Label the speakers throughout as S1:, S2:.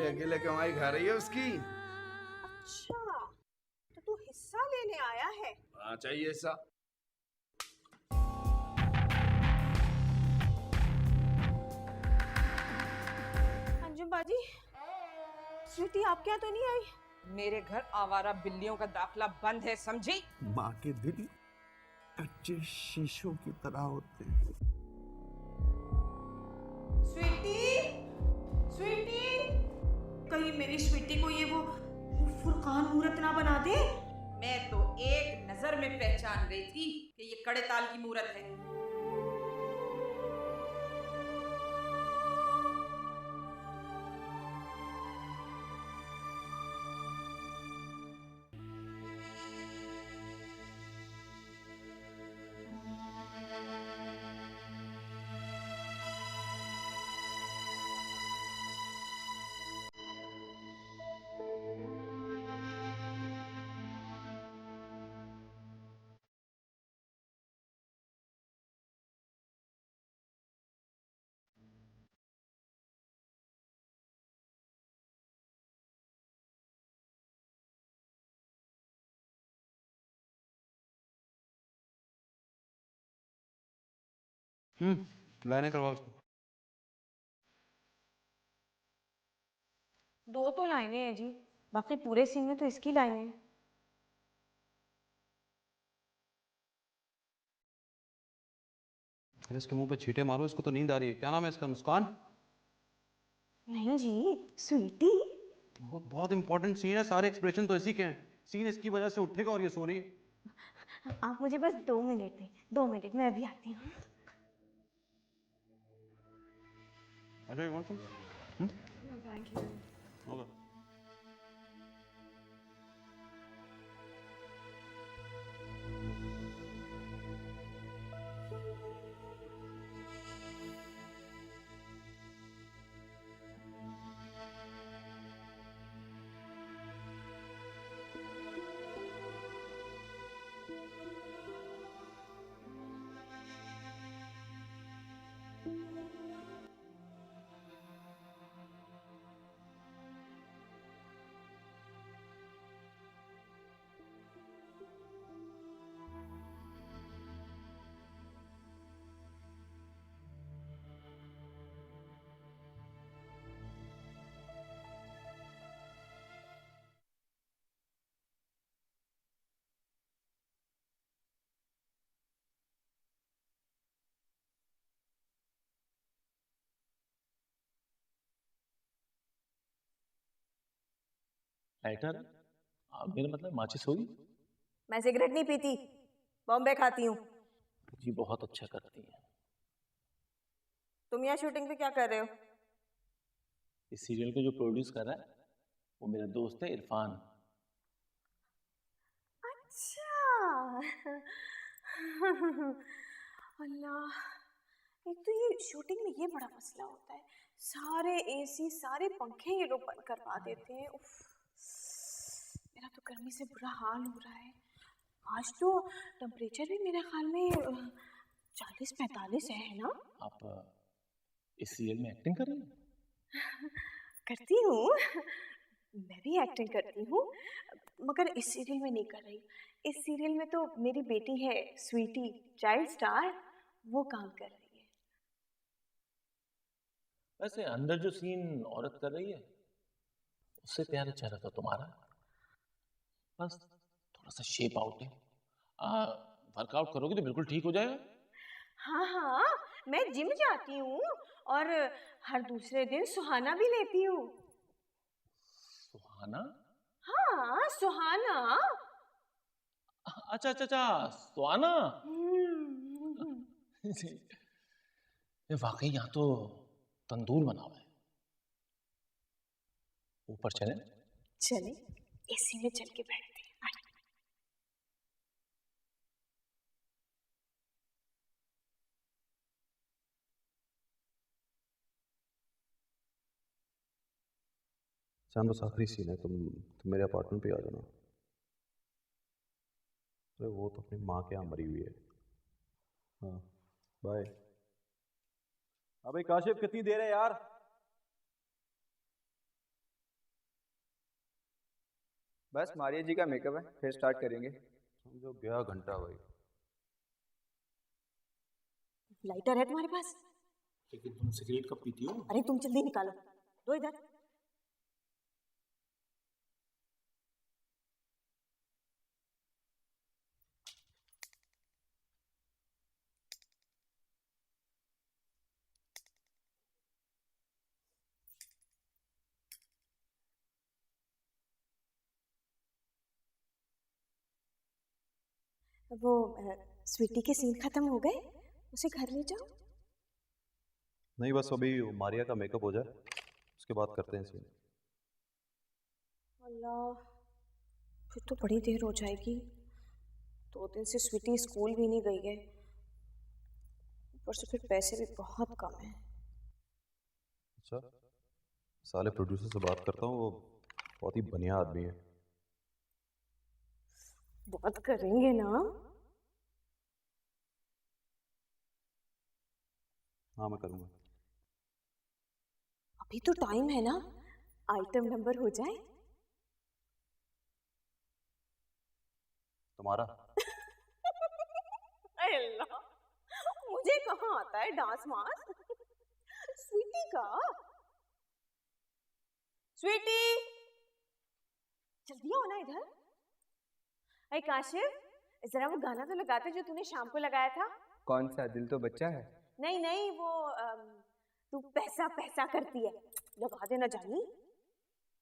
S1: अकेले अकेले कमाई खा रही है उसकी।
S2: अच्छा, तो तू हिस्सा लेने आया है?
S1: हाँ, चाहिए ऐसा।
S2: अंजुम बाजी, स्वीटी आपके यहाँ तो नहीं आई?
S3: मेरे घर आवारा बिल्लियों का दाखला बंद है, समझी?
S4: माँ के दिल कच्चे शीशों की तरह होते हैं।
S2: स्वीटी, स्वीटी, कहीं मेरी स्वीटी को ये वो फुरकान मूरत ना बना दे।
S3: मैं तो एक नजर में पहचान गई थी कि ये कड़े ताल की मूरत है।
S5: लाइनें करवाओ उसको।
S6: दो तो लाइनें हैं जी, बाकी पूरे सीन में तो इसकी लाइनें हैं।
S5: अरे इसके मुंह पे छींटे मारो, इसको तो नींद आ रही है। क्या नाम है इसका? मुस्कान?
S6: नहीं जी, स्वीटी।
S5: बहुत इंपॉर्टेंट सीन है, सारे एक्सप्रेशन तो इसी के हैं। सीन इसकी वजह से उठेगा और ये सो रही है।
S6: आप मुझे बस 2 मिनट दें, 2 मिनट, मैं अभी आती हूँ।
S5: अच्छा you want some?
S6: Thank you.
S5: Okay.
S7: Lighter? मेरा मतलब माचिस होगी?
S2: मैं सिगरेट नहीं पीती, बॉम्बे खाती हूँ।
S7: जी बहुत अच्छा करती हैं।
S2: तुम यहाँ शूटिंग पे क्या कर रहे हो?
S7: इस सीरियल को जो प्रोड्यूस कर रहा है वो मेरा दोस्त है इरफान।
S2: अच्छा। अल्लाह, एक तो ये शूटिंग में ये बड़ा मसला होता है, सारे एसी सारे पंखे ये लोग बंद करवा देते हैं। उफ, मेरा तो गर्मी से बुरा हाल हो रहा है। आज तो टेम्परेचर भी मेरे ख्याल में 40-45 है ना?
S7: आप इस सीरियल में एक्टिंग कर रही हैं?
S2: करती हूँ, मैं भी एक्टिंग करती हूँ, मगर इस सीरियल में नहीं कर रही। इस सीरियल में तो मेरी बेटी है स्वीटी, चाइल्ड स्टार, वो काम कर रही है।
S7: वैसे अंदर जो सीन औरत कर रही है उससे प्यारा चेहरा था तुम्हारा, बस थोड़ा सा शेप आउट है। वर्कआउट करोगे तो बिल्कुल ठीक हो जाएगा।
S2: हाँ हाँ, मैं जिम जाती हूँ और हर दूसरे दिन सुहाना भी लेती हूँ।
S7: सुहाना?
S2: हाँ, सुहाना।
S7: अच्छा अच्छा अच्छा, सुहाना। वाकई यहाँ तो तंदूर बना हुआ है। ऊपर चले?
S2: चले, एसी में चल के बैठते हैं।
S5: शाम बस आखिरी सीन है, तुम मेरे अपार्टमेंट पे आ जाना। अरे वो तो अपनी माँ के यहाँ मरी हुई है। हाँ, बाय। अबे काशिफ कितनी देर है यार?
S8: बस मारिया जी का मेकअप है, फिर स्टार्ट करेंगे।
S5: समझो गया घंटा भाई।
S6: लाइटर है तुम्हारे पास?
S7: लेकिन तुम सिगरेट कब पीती हो?
S6: अरे तुम जल्दी निकालो, दो इधर। वो स्वीटी के सीन खत्म हो गए, उसे घर ले जाओ।
S5: नहीं, बस अभी मारिया का मेकअप हो जाए, उसके बाद करते हैं सीन।
S2: अल्लाह, फिर तो बड़ी देर हो जाएगी। 2 दिन से स्वीटी स्कूल भी नहीं गई है, ऊपर से फिर पैसे भी बहुत कम हैं।
S5: अच्छा, साले प्रोड्यूसर से बात करता हूँ, वो बहुत ही बढ़िया आदमी है।
S2: बहुत करेंगे ना?
S5: हाँ, मैं करूँगा।
S2: अभी तो टाइम है ना, आइटम नंबर हो जाए।
S5: तुम्हारा?
S2: अल्लाह, मुझे कहाँ आता है डांस मास? स्वीटी का। स्वीटी, जल्दी आओ ना इधर। अरे काशिफ, जरा वो गाना तो लगाते जो तूने शाम को लगाया था।
S8: कौन सा? दिल तो बच्चा है।
S2: नहीं नहीं, वो तू पैसा पैसा करती है, लगा देना जानी।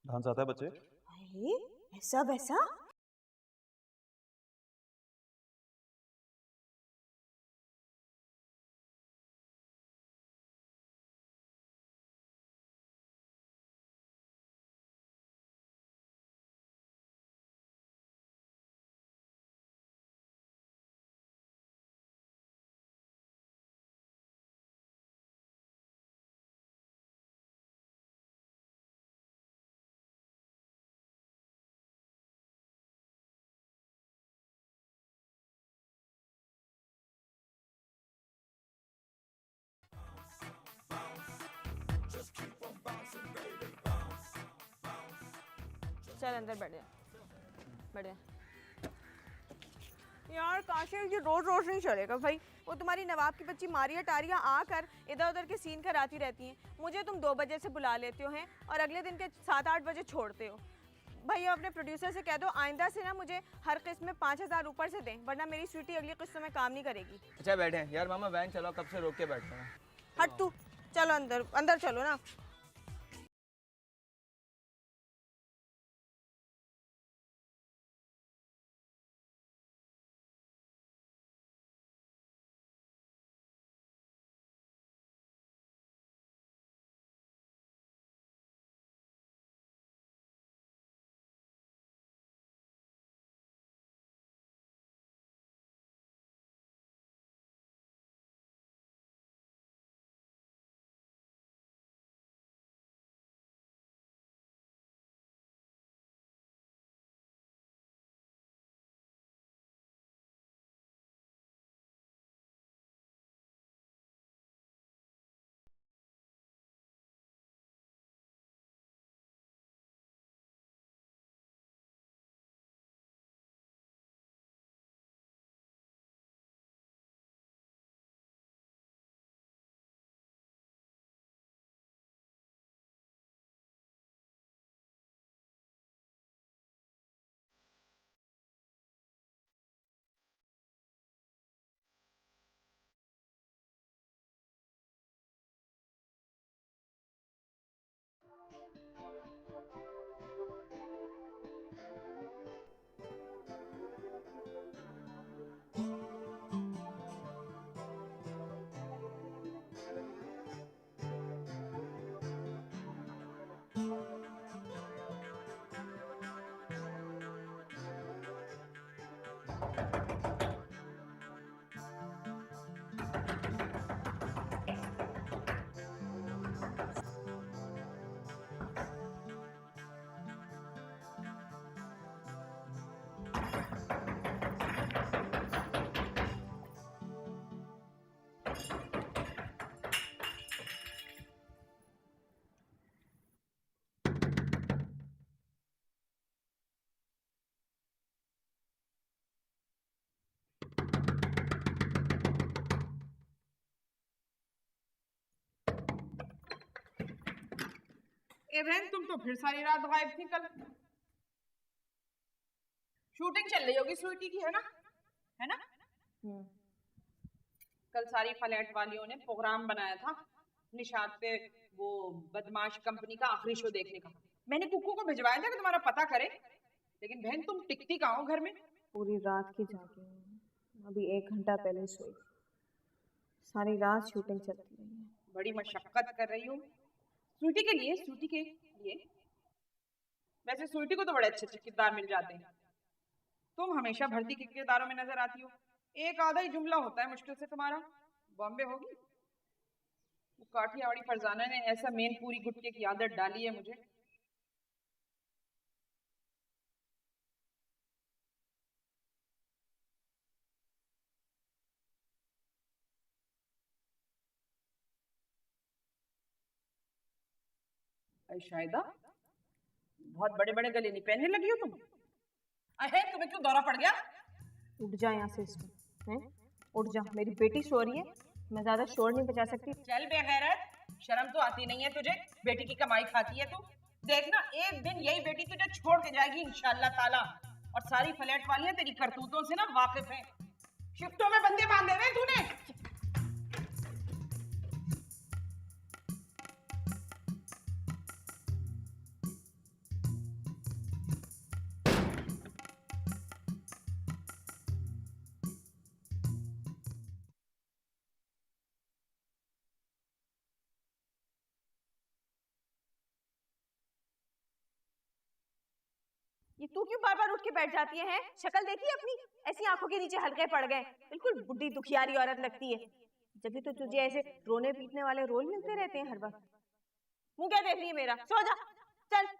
S5: डांस आता है बच्चे?
S2: अरे ऐसा वैसा। चल अंदर बैठ जा, बैठ जा। यार काशिफ, ये रोज रोज नहीं चलेगा भाई। वो तुम्हारी नवाब की बच्ची मारिया टारिया आकर इधर उधर के सीन कराती रहती हैं। मुझे तुम 2 बजे से बुला लेते हो हैं और अगले दिन के 7-8 बजे छोड़ते हो। भैया अपने प्रोड्यूसर से कह दो आइंदा से ना मुझे हर किस्त में 5,000 ऊपर से दें, वरना मेरी स्वीटी अगली किस्तों में काम नहीं करेगी।
S8: अच्छा बैठे हैं यार। मामा वैन चलाओ, कब से रोक के बैठे हैं।
S2: हट तू, चलो अंदर, अंदर चलो ना।
S3: ए बहन, तुम तो फिर सारी रात गायब थी कल। शूटिंग चल रही होगी स्वीटी की, है ना? है ना? कल सारी फ्लैट वालियों ने प्रोग्राम बनाया था निशात पे, वो बदमाश कंपनी का आखिरी शो देखने का। मैंने कुकू को भिजवाया था कि तुम्हारा पता करे, लेकिन बहन तुम टिकती कहाँ हो घर में?
S2: पूरी रात की जागी हूँ, अभी 1 घंटा पहले सोई। सारी रात शूटिंग चलती रही है।
S3: बड़ी मशक्कत कर रही हूँ स्वीटी के लिए, स्वीटी के लिए। वैसे स्वीटी को तो बड़े अच्छे अच्छे किरदार मिल जाते हैं, तुम हमेशा भर्ती के किरदारों में नजर आती हो। एक आधा ही जुमला होता है मुश्किल से तुम्हारा। बॉम्बे होगी वो काठियावाड़ी फरजाना ने ऐसा मेन पूरी गुटके की आदत डाली है मुझे। अरे शायदा, बहुत बड़े बड़े गले नहीं पहनने लगी हो तुम। अहे, तुम्हें क्यों दौरा पड़ गया?
S2: उठ जा यहाँ से इसको, हैं? उठ जा, मेरी बेटी सो रही है, मैं ज्यादा शोर नहीं बजा सकती।
S3: चल बेगैरत, शर्म तो आती नहीं है तुझे? बेटी की कमाई खाती है तू। देखना एक दिन यही बेटी तुझे छोड़ के जाएगी इंशाल्लाह ताला। और सारी फ्लैट वालियां तेरी करतूतों से ना वाकिफ हैं। शिफ्टों में बंदे बांधे हुए तूने।
S2: ये तू क्यों बार बार उठ के बैठ जाती है? शक्ल देखी अपनी, ऐसी आंखों के नीचे हलके पड़ गए, बिल्कुल बुढ़ी दुखियारी औरत लगती है। जब भी तो तुझे ऐसे रोने पीटने वाले रोल मिलते रहते हैं हर वक्त। मुंह क्या देख रही है मेरा? सो जा, चल।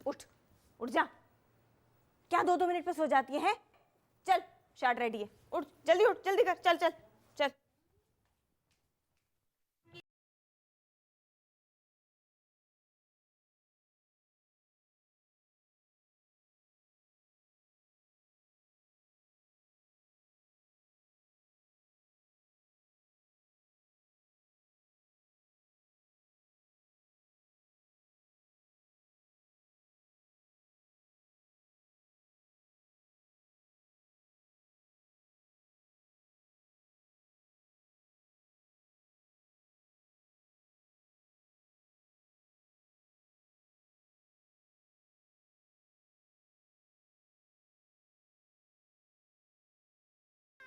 S2: उठ, उठ जा। क्या 2-2 मिनट पे सो जाती है? चल, शर्ट रेडी है, उठ जल्दी, उठ जल्दी कर, चल चल चल।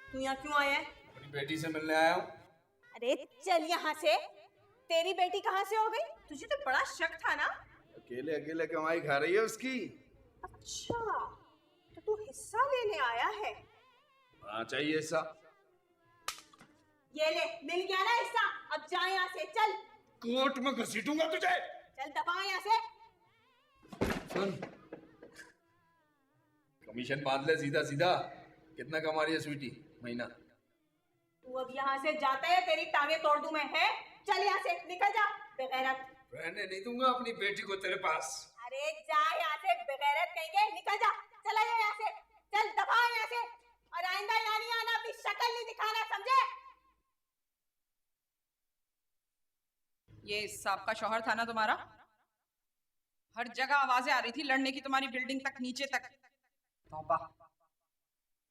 S2: तू यहाँ क्यों आया है?
S1: अपनी बेटी से मिलने आया हूँ।
S2: अरे चल यहाँ से। तेरी बेटी कहाँ से हो गई? तुझे तो बड़ा शक था ना।
S1: अकेले अकेले कमाई खा रही है उसकी।
S2: अच्छा, तो तू हिस्सा लेने आया है?
S1: हाँ, चाहिए हिस्सा।
S2: ये ले, मिल गया ना हिस्सा। अब जा यहाँ से, चल।
S1: कोर्ट में घसीटूंगा तुझे।
S2: चल दबा यहाँ से।
S1: सुन, कमीशन बांध ले सीधा सीधा। कितना कमा रही है स्वीटी महीना?
S2: तू अब यहाँ से जाता है, तेरी टांगे तोड़ दूं मैं, है? चल यहाँ से, निकल जा बेगैरत।
S1: रहने नहीं दूंगा अपनी बेटी को तेरे पास।
S2: अरे जा यहाँ से बेगैरत कहेंगे, निकल जा। चला जा यहाँ से, चल दबा यहाँ से। और आइंदा यहाँ नहीं आना, अपनी शक्ल नहीं दिखाना, समझे?
S3: ये सांप का शौहर था ना तुम्हारा? हर जगह आवाजें आ रही थी लड़ने की, तुम्हारी बिल्डिंग तक, नीचे तक। तौबा,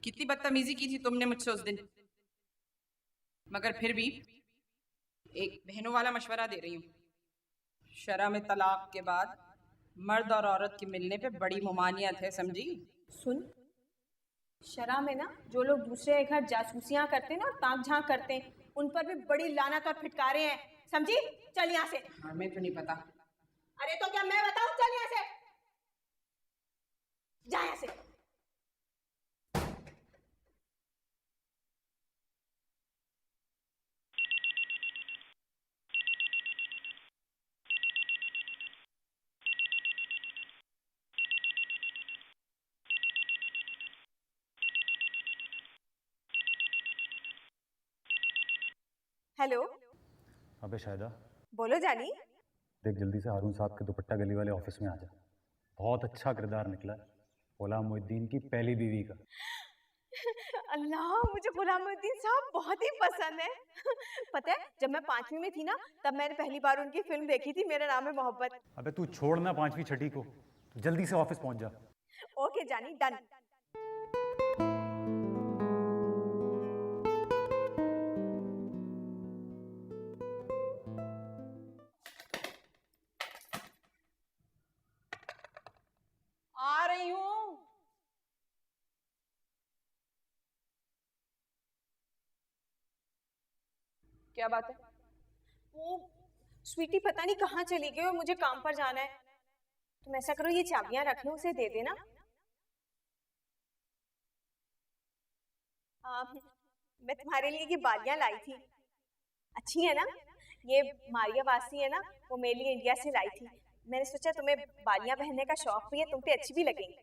S3: कितनी बदतमीजी की थी तुमने मुझसे उस दिन। मगर फिर भी एक बहनों वाला मशवरा दे रही हूँ। शरअ में तलाक के बाद मर्द और औरत के मिलने पे बड़ी मुमानियत है, समझी?
S2: सुन, शरा में ना जो लोग दूसरे के घर जासूसियां करते हैं ना और ताक झांक करते हैं, उन पर भी बड़ी लानत और फिटकारे हैं, समझी? चल यहाँ से।
S3: हमें तो नहीं पता।
S2: अरे तो क्या मैं बताऊं? चल यहाँ से, जा यहाँ से। हेलो,
S9: अबे शायदा,
S2: बोलो जानी।
S9: देख जल्दी से हारून साहब के दुपट्टा गली वाले ऑफिस में आ जा। बहुत अच्छा किरदार निकला है गुलाम मोहिद्दीन की पहली बीवी का।
S2: अल्लाह, मुझे गुलामुद्दीन साहब बहुत ही पसंद है। पता है, जब मैं 5वीं में थी ना, तब मैंने पहली बार उनकी फिल्म देखी थी, मेरा नाम है मोहब्बत।
S9: अबे तू छोड़ना 5वीं 6ठी को, तू जल्दी से ऑफिस पहुंच जा।
S2: ओके जानी, डन।
S3: आ रही हूँ। क्या बात है?
S2: वो स्वीटी पता नहीं कहाँ चली गई और मुझे काम पर जाना है। तुम ऐसा करो, ये चाबियां रख लो, उसे दे देना। मैं तुम्हारे लिए ये बालियां लाई थी, अच्छी है ना? ये मारिया वासी है ना, वो मेरे लिए इंडिया से लाई थी। मैंने सोचा तुम्हें बालियां पहनने का शौक भी है, तुम पे अच्छी भी लगेंगी।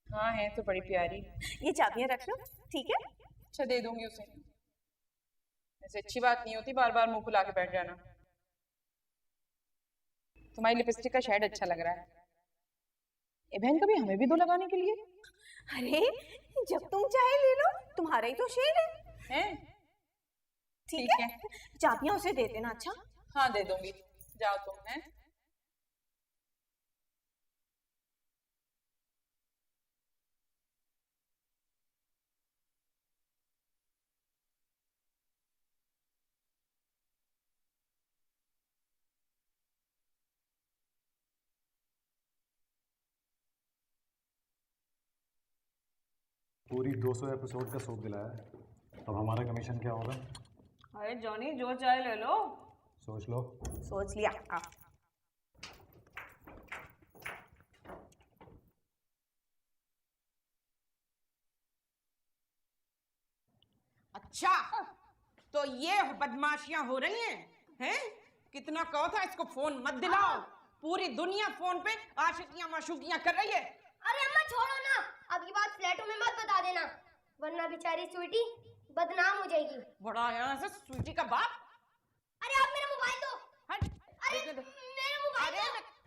S3: हाँ है तो बड़ी प्यारी।
S2: ये चाबियां रख लो, ठीक है?
S3: अच्छा, दे दूंगी उसे। ऐसे अच्छी बात नहीं होती बार बार मुंह फुला के बैठ जाना। तुम्हारी लिपस्टिक का शेड अच्छा लग रहा है। ए बहन, कभी हमें भी दो लगाने के लिए।
S2: अरे जब तुम चाहे ले लो, तुम्हारा ही तो शेड है।
S3: हैं?
S2: ठीक है, चाबियां उसे दे देना। अच्छा
S3: हाँ, दे दूंगी, जाओ तुम। हैं?
S9: पूरी 200 एपिसोड का सोप दिलाया है। अब हमारा कमीशन क्या होगा?
S2: अरे जॉनी, जो चाहे ले लो।
S9: सोच लो।
S2: सोच लिया।
S3: अच्छा, तो ये बदमाशियां हो रही हैं? कितना कहो था इसको फोन मत दिलाओ। पूरी दुनिया फोन पे आशिकियां माशूकियां कर रही है।
S10: अरे अम्मा छोड़ो ना, अब की बात फ्लैटों में मत बता देना, वरना बेचारी स्वीटी बदनाम हो जाएगी।
S3: बड़ा यहाँ से स्वीटी का बाप।
S10: अरे आप मेरा मोबाइल दो।
S3: हट,
S10: अरे मेरा मोबाइल दो।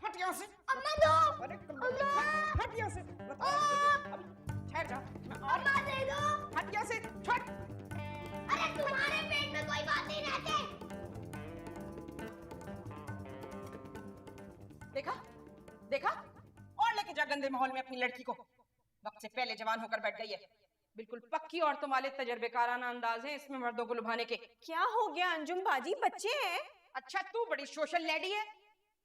S3: हट यहाँ से।
S10: अम्मा दो।
S3: अरे
S10: अम्मा।
S3: हट यहाँ से। ठहर जा।
S10: अम्मा दे दो।
S3: हट यहाँ से, छोड़।
S10: अरे तुम्हारे पेट में कोई बात नहीं रहते।
S3: देखा देखा, और लेके जा गंदे माहौल में अपनी लड़की को। वक्त से पहले जवान होकर बैठ गई है। बिल्कुल पक्की औरतों वाले तजर्बेकाराना अंदाज है इसमें मर्दों को लुभाने के।
S2: क्या हो गया अंजुम बाजी, बच्चे हैं।
S3: अच्छा, तू बड़ी सोशल लेडी है।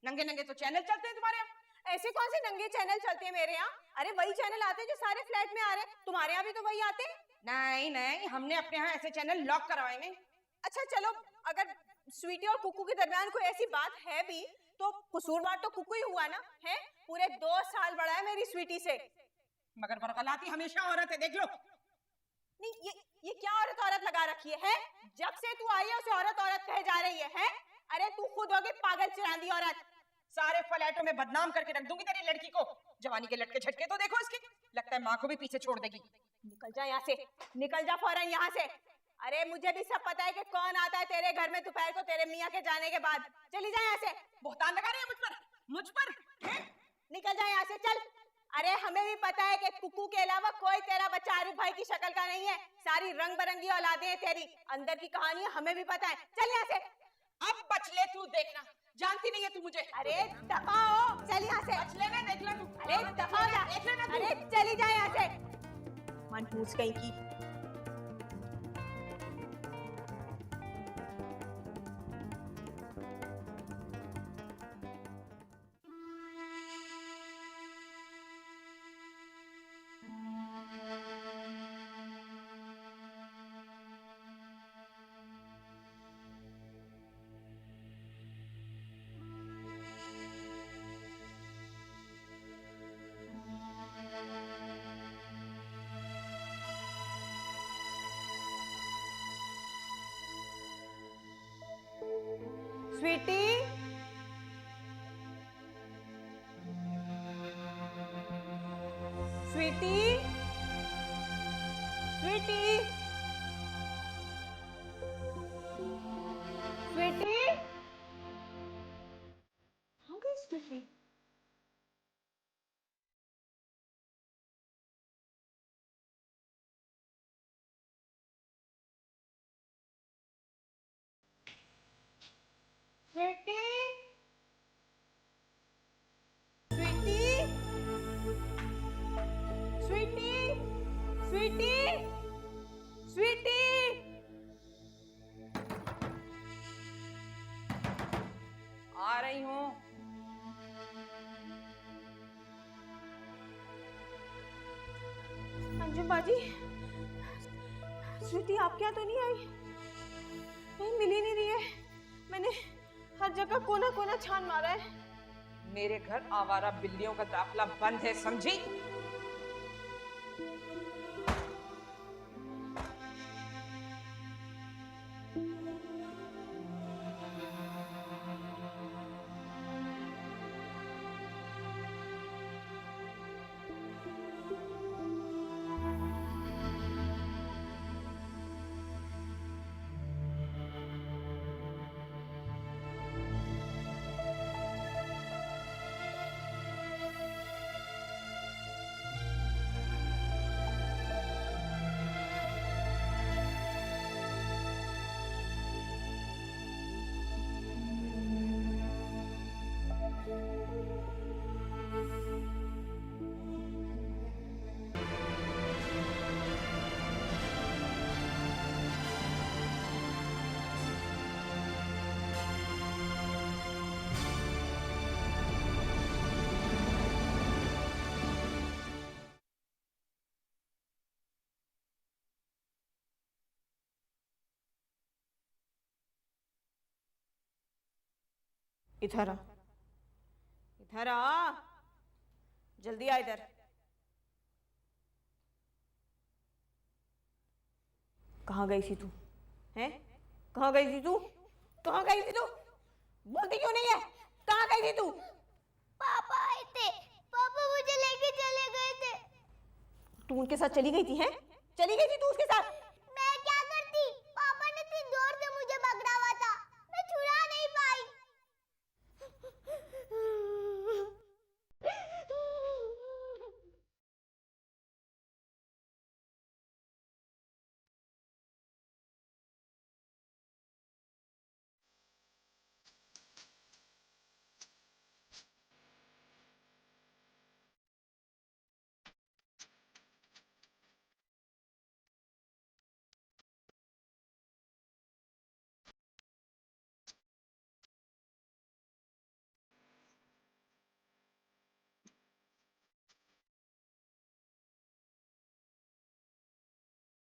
S3: नंगे नंगे तो चैनल चलते हैं तुम्हारे यहाँ।
S2: ऐसे कौन से नंगे चैनल चलते हैं मेरे यहाँ? अरे वही चैनल आते हैं जो सारे फ्लैट में आ रहे हैं। तुम्हारे यहाँ भी तो वही आते हैं।
S3: नहीं नहीं, हमने अपने यहाँ ऐसे चैनल लॉक करवाए हैं।
S2: अच्छा चलो, अगर स्वीटी और कुकू के दरमियान कोई ऐसी बात है भी तो कसूरवार तो कुकू ही हुआ ना है। पूरे 2 साल बड़ा है मेरी स्वीटी से।
S3: मगर बरकलाती हमेशा औरत है, देख लो।
S2: नहीं, ये क्या औरत औरत लगा रखी है? जब से तू आई है उसे औरत औरत कहे जा रही है? अरे तू खुद होगी पागल चिरांदी औरत।
S3: सारे फ्लैटों में बदनाम करके रख दूंगी तेरी लड़की को। जवानी के लटके झटके तो देखो इसके, लगता है माँ को भी पीछे छोड़ देगी।
S2: निकल जा यहाँ से, निकल जा फौरन यहाँ से। अरे मुझे भी सब पता है कि कौन आता है तेरे घर में दोपहर को तेरे मियाँ के जाने के बाद। चली जा यहाँ से।
S3: बोहतान लगा रही है मुझ पर
S2: निकल जा यहाँ से, चल। अरे हमें भी पता है कि कुकू के अलावा कोई तेरा बच्चा आरिफ भाई की शक्ल का नहीं है। सारी रंग बिरंगी औलादे हैं तेरी, अंदर की कहानी हमें भी पता है। चल यहाँ से।
S3: अब बच ले तू, देखना जानती नहीं है तू मुझे।
S2: अरे दफा हो, चल यहाँ से।
S3: बच लेना, देख ले तू।
S2: अरे दफा हो जा,
S3: देख लेना तू।
S2: अरे चली जा यहाँ से। मनहूस कहीं की। स्वीटी, स्वीटी, स्वीटी, स्वीटी, कहाँ गई स्वीटी? स्वीटी, स्वीटी, स्वीटी, स्वीटी, स्वीटी।
S3: आ रही हूँ।
S2: अंजुम बाजी, स्वीटी आपके यहाँ तो नहीं आई? नहीं, मिल ही नहीं रही है। मैंने हर जगह कोना कोना छान मारा है।
S3: मेरे घर आवारा बिल्लियों का दाखला बंद है, समझी?
S2: इधर आ, इधर आ, जल्दी आ इधर। कहाँ गई थी तू? हैं? कहाँ गई थी तू? कहाँ गई थी तू? बोलती क्यों नहीं है? कहाँ गई थी तू?
S10: पापा आए थे, पापा मुझे लेके चले गए थे।
S2: तू उनके साथ चली गई थी? हैं? चली गई थी तू उसके साथ?
S10: मैं क्या करती, पापा ने इतनी जोर से मुझे पकड़ा हुआ था, मैं छुड़ा नहीं पाई।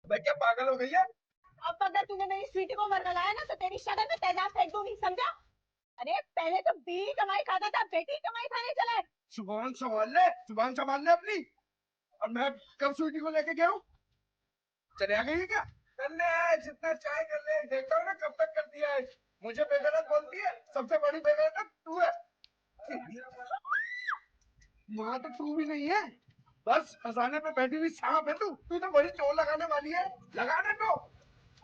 S4: मैं क्या पागल हो गई है?
S2: अब अगर तूने मेरी स्वीटी को वरना लाया ना तो तेरी शक्ल में तेजाब फेंक दूंगी, समझा? अरे पहले तो बीवी कमाई खाता था, बेटी कमाई खाने चला है।
S4: जुबान संभाल ले अपनी। और मैं कब स्वीटी को लेके गया हूँ? चले आ गई है क्या? कर ले, जितना चाहे कर ले। देखता हूँ ना कब तक कर दिया है। मुझे बेगैरत बोलती है, सबसे बड़ी बेगैरत तू है। वहाँ तो तू भी नहीं है, बस खजाने पे बैठी हुई सांप है तू। तू तो बड़ी चोर लगाने वाली है। लगाने तो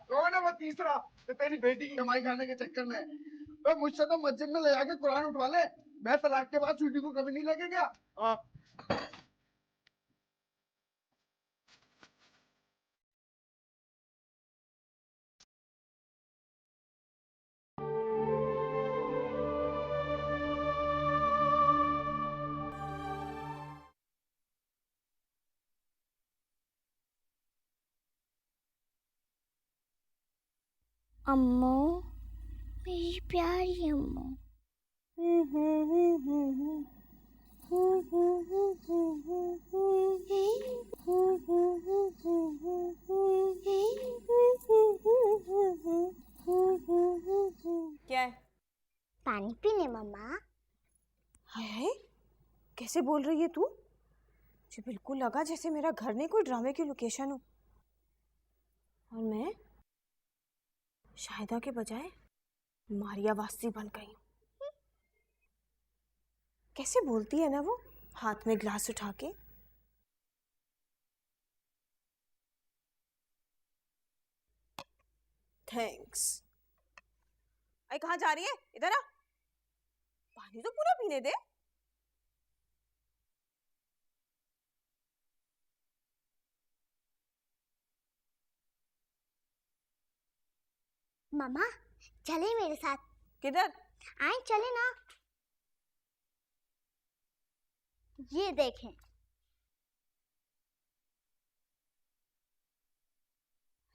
S4: कौन है वो तीसरा तो तेरी बेटी की कमाई खाने के चक्कर में? तो मुझसे तो मस्जिद में ले जाके कुरान उठवा ले। मैं तलाक के बाद स्वीटी को कभी नहीं लेके गया।
S10: अम्मू, मेरी प्यारी अम्मू।
S2: क्या है?
S10: पानी पीने मम्मा।
S2: हाय हाय, कैसे बोल रही है तू? मुझे बिल्कुल लगा जैसे मेरा घर नहीं कोई ड्रामे की लोकेशन हो और मैं शाहिदा के बजाय मारिया वास्ती बन गई हूँ। कैसे बोलती है ना वो, हाथ में ग्लास उठा के। थैंक्स। अरे कहाँ जा रही है? इधर आ, पानी तो पूरा पीने दे।
S10: मम्मा चले मेरे साथ।
S2: किधर?
S10: आए चले ना। ये देखें।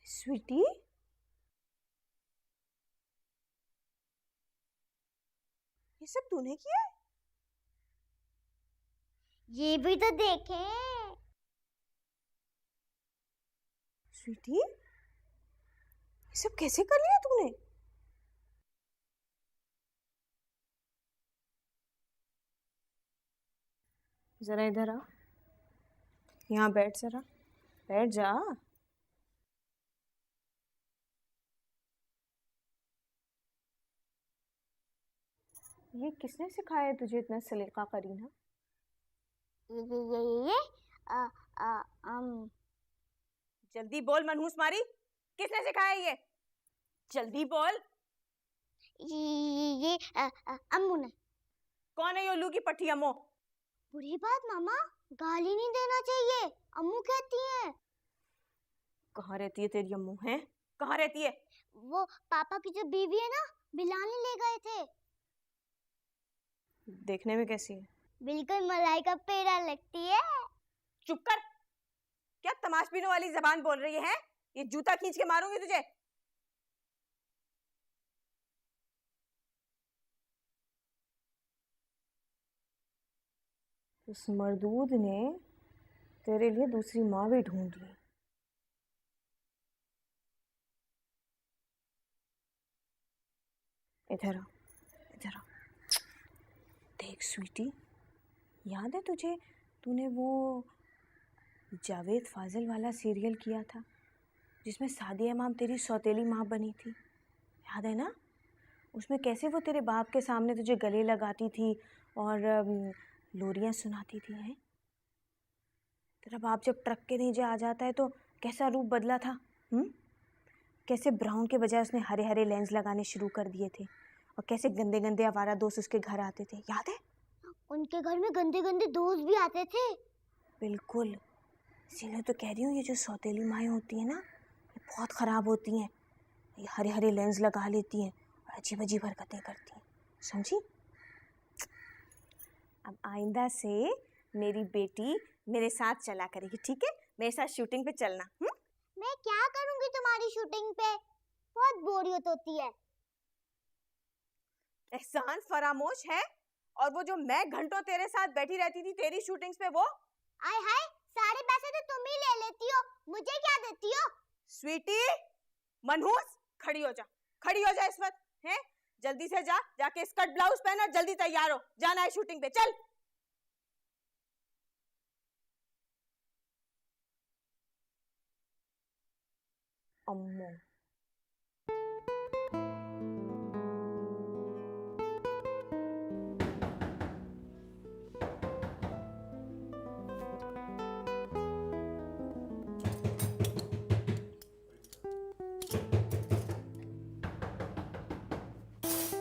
S2: स्वीटी, ये सब तूने किया है?
S10: ये भी तो देखें।
S2: स्वीटी, ये सब कैसे कर लिया तूने? जरा इधर आ, यहाँ बैठ, जरा बैठ जा। ये किसने सिखाया तुझे इतना सलीका करीना?
S10: ये आ, आ, अम
S2: जल्दी बोल मनहूस मारी, किसने सिखाया ये? जल्दी बोल।
S10: ये अम्मू ने।
S2: कौन है ये उल्लू की पट्टी अम्मू?
S10: बुरी बात मामा, गाली नहीं देना चाहिए, अम्मू कहती हैं।
S2: कहाँ रहती है तेरी अम्मू? है कहाँ रहती है?
S10: वो पापा की जो बीवी है ना, बिलाने ले गए थे।
S2: देखने में कैसी है?
S10: बिल्कुल मलाई का पेड़ा लगती है।
S2: चुप कर, क्या तमाशबीनों वाली जबान बोल रही है? ये जूता खींच के मारूंगी तुझे। उस मरदूद ने तेरे लिए दूसरी माँ भी ढूंढ ली। इधर आ, इधर आ। देख स्वीटी, याद है तुझे, तूने वो जावेद फाजिल वाला सीरियल किया था जिसमें सादिया इमाम तेरी सौतेली माँ बनी थी? याद है ना? उसमें कैसे वो तेरे बाप के सामने तुझे गले लगाती थी और लोरियां सुनाती थी। हैं? तेरा बाप जब ट्रक के नीचे आ जाता है तो कैसा रूप बदला था? कैसे ब्राउन के बजाय उसने हरे हरे लेंस लगाने शुरू कर दिए थे और कैसे गंदे गंदे आवारा दोस्त उसके घर आते थे, याद है?
S10: उनके घर में गंदे गंदे दोस्त भी आते थे।
S2: बिल्कुल, इसीलिए तो कह रही हूँ ये जो सौतेली माएँ होती हैं ना, ये बहुत ख़राब होती हैं। ये हरे हरे लेंस लगा लेती हैं और अजीब अजीब हरकतें करती हैं, समझी? अब आइंदा से मेरी बेटी मेरे साथ चला करेगी, ठीक है? मेरे साथ शूटिंग पे चलना।
S10: मैं क्या करूंगी तुम्हारी शूटिंग पे? बहुत बोरियत होती है।
S2: एहसान फरामोश है, और वो जो मैं घंटों तेरे साथ बैठी रहती थी तेरी शूटिंग्स पे, वो
S10: आय हाय, सारे पैसे तो तुम ही ले लेती हो, मुझे क्या देती हो?
S2: स्वीटी, मनहूस, खड़ी हो जा, खड़ी हो जा इस वक्त, हैं? जल्दी से जा, जाके स्कर्ट ब्लाउज पहन और जल्दी तैयार हो, जाना है शूटिंग पे, चल। अम्मो।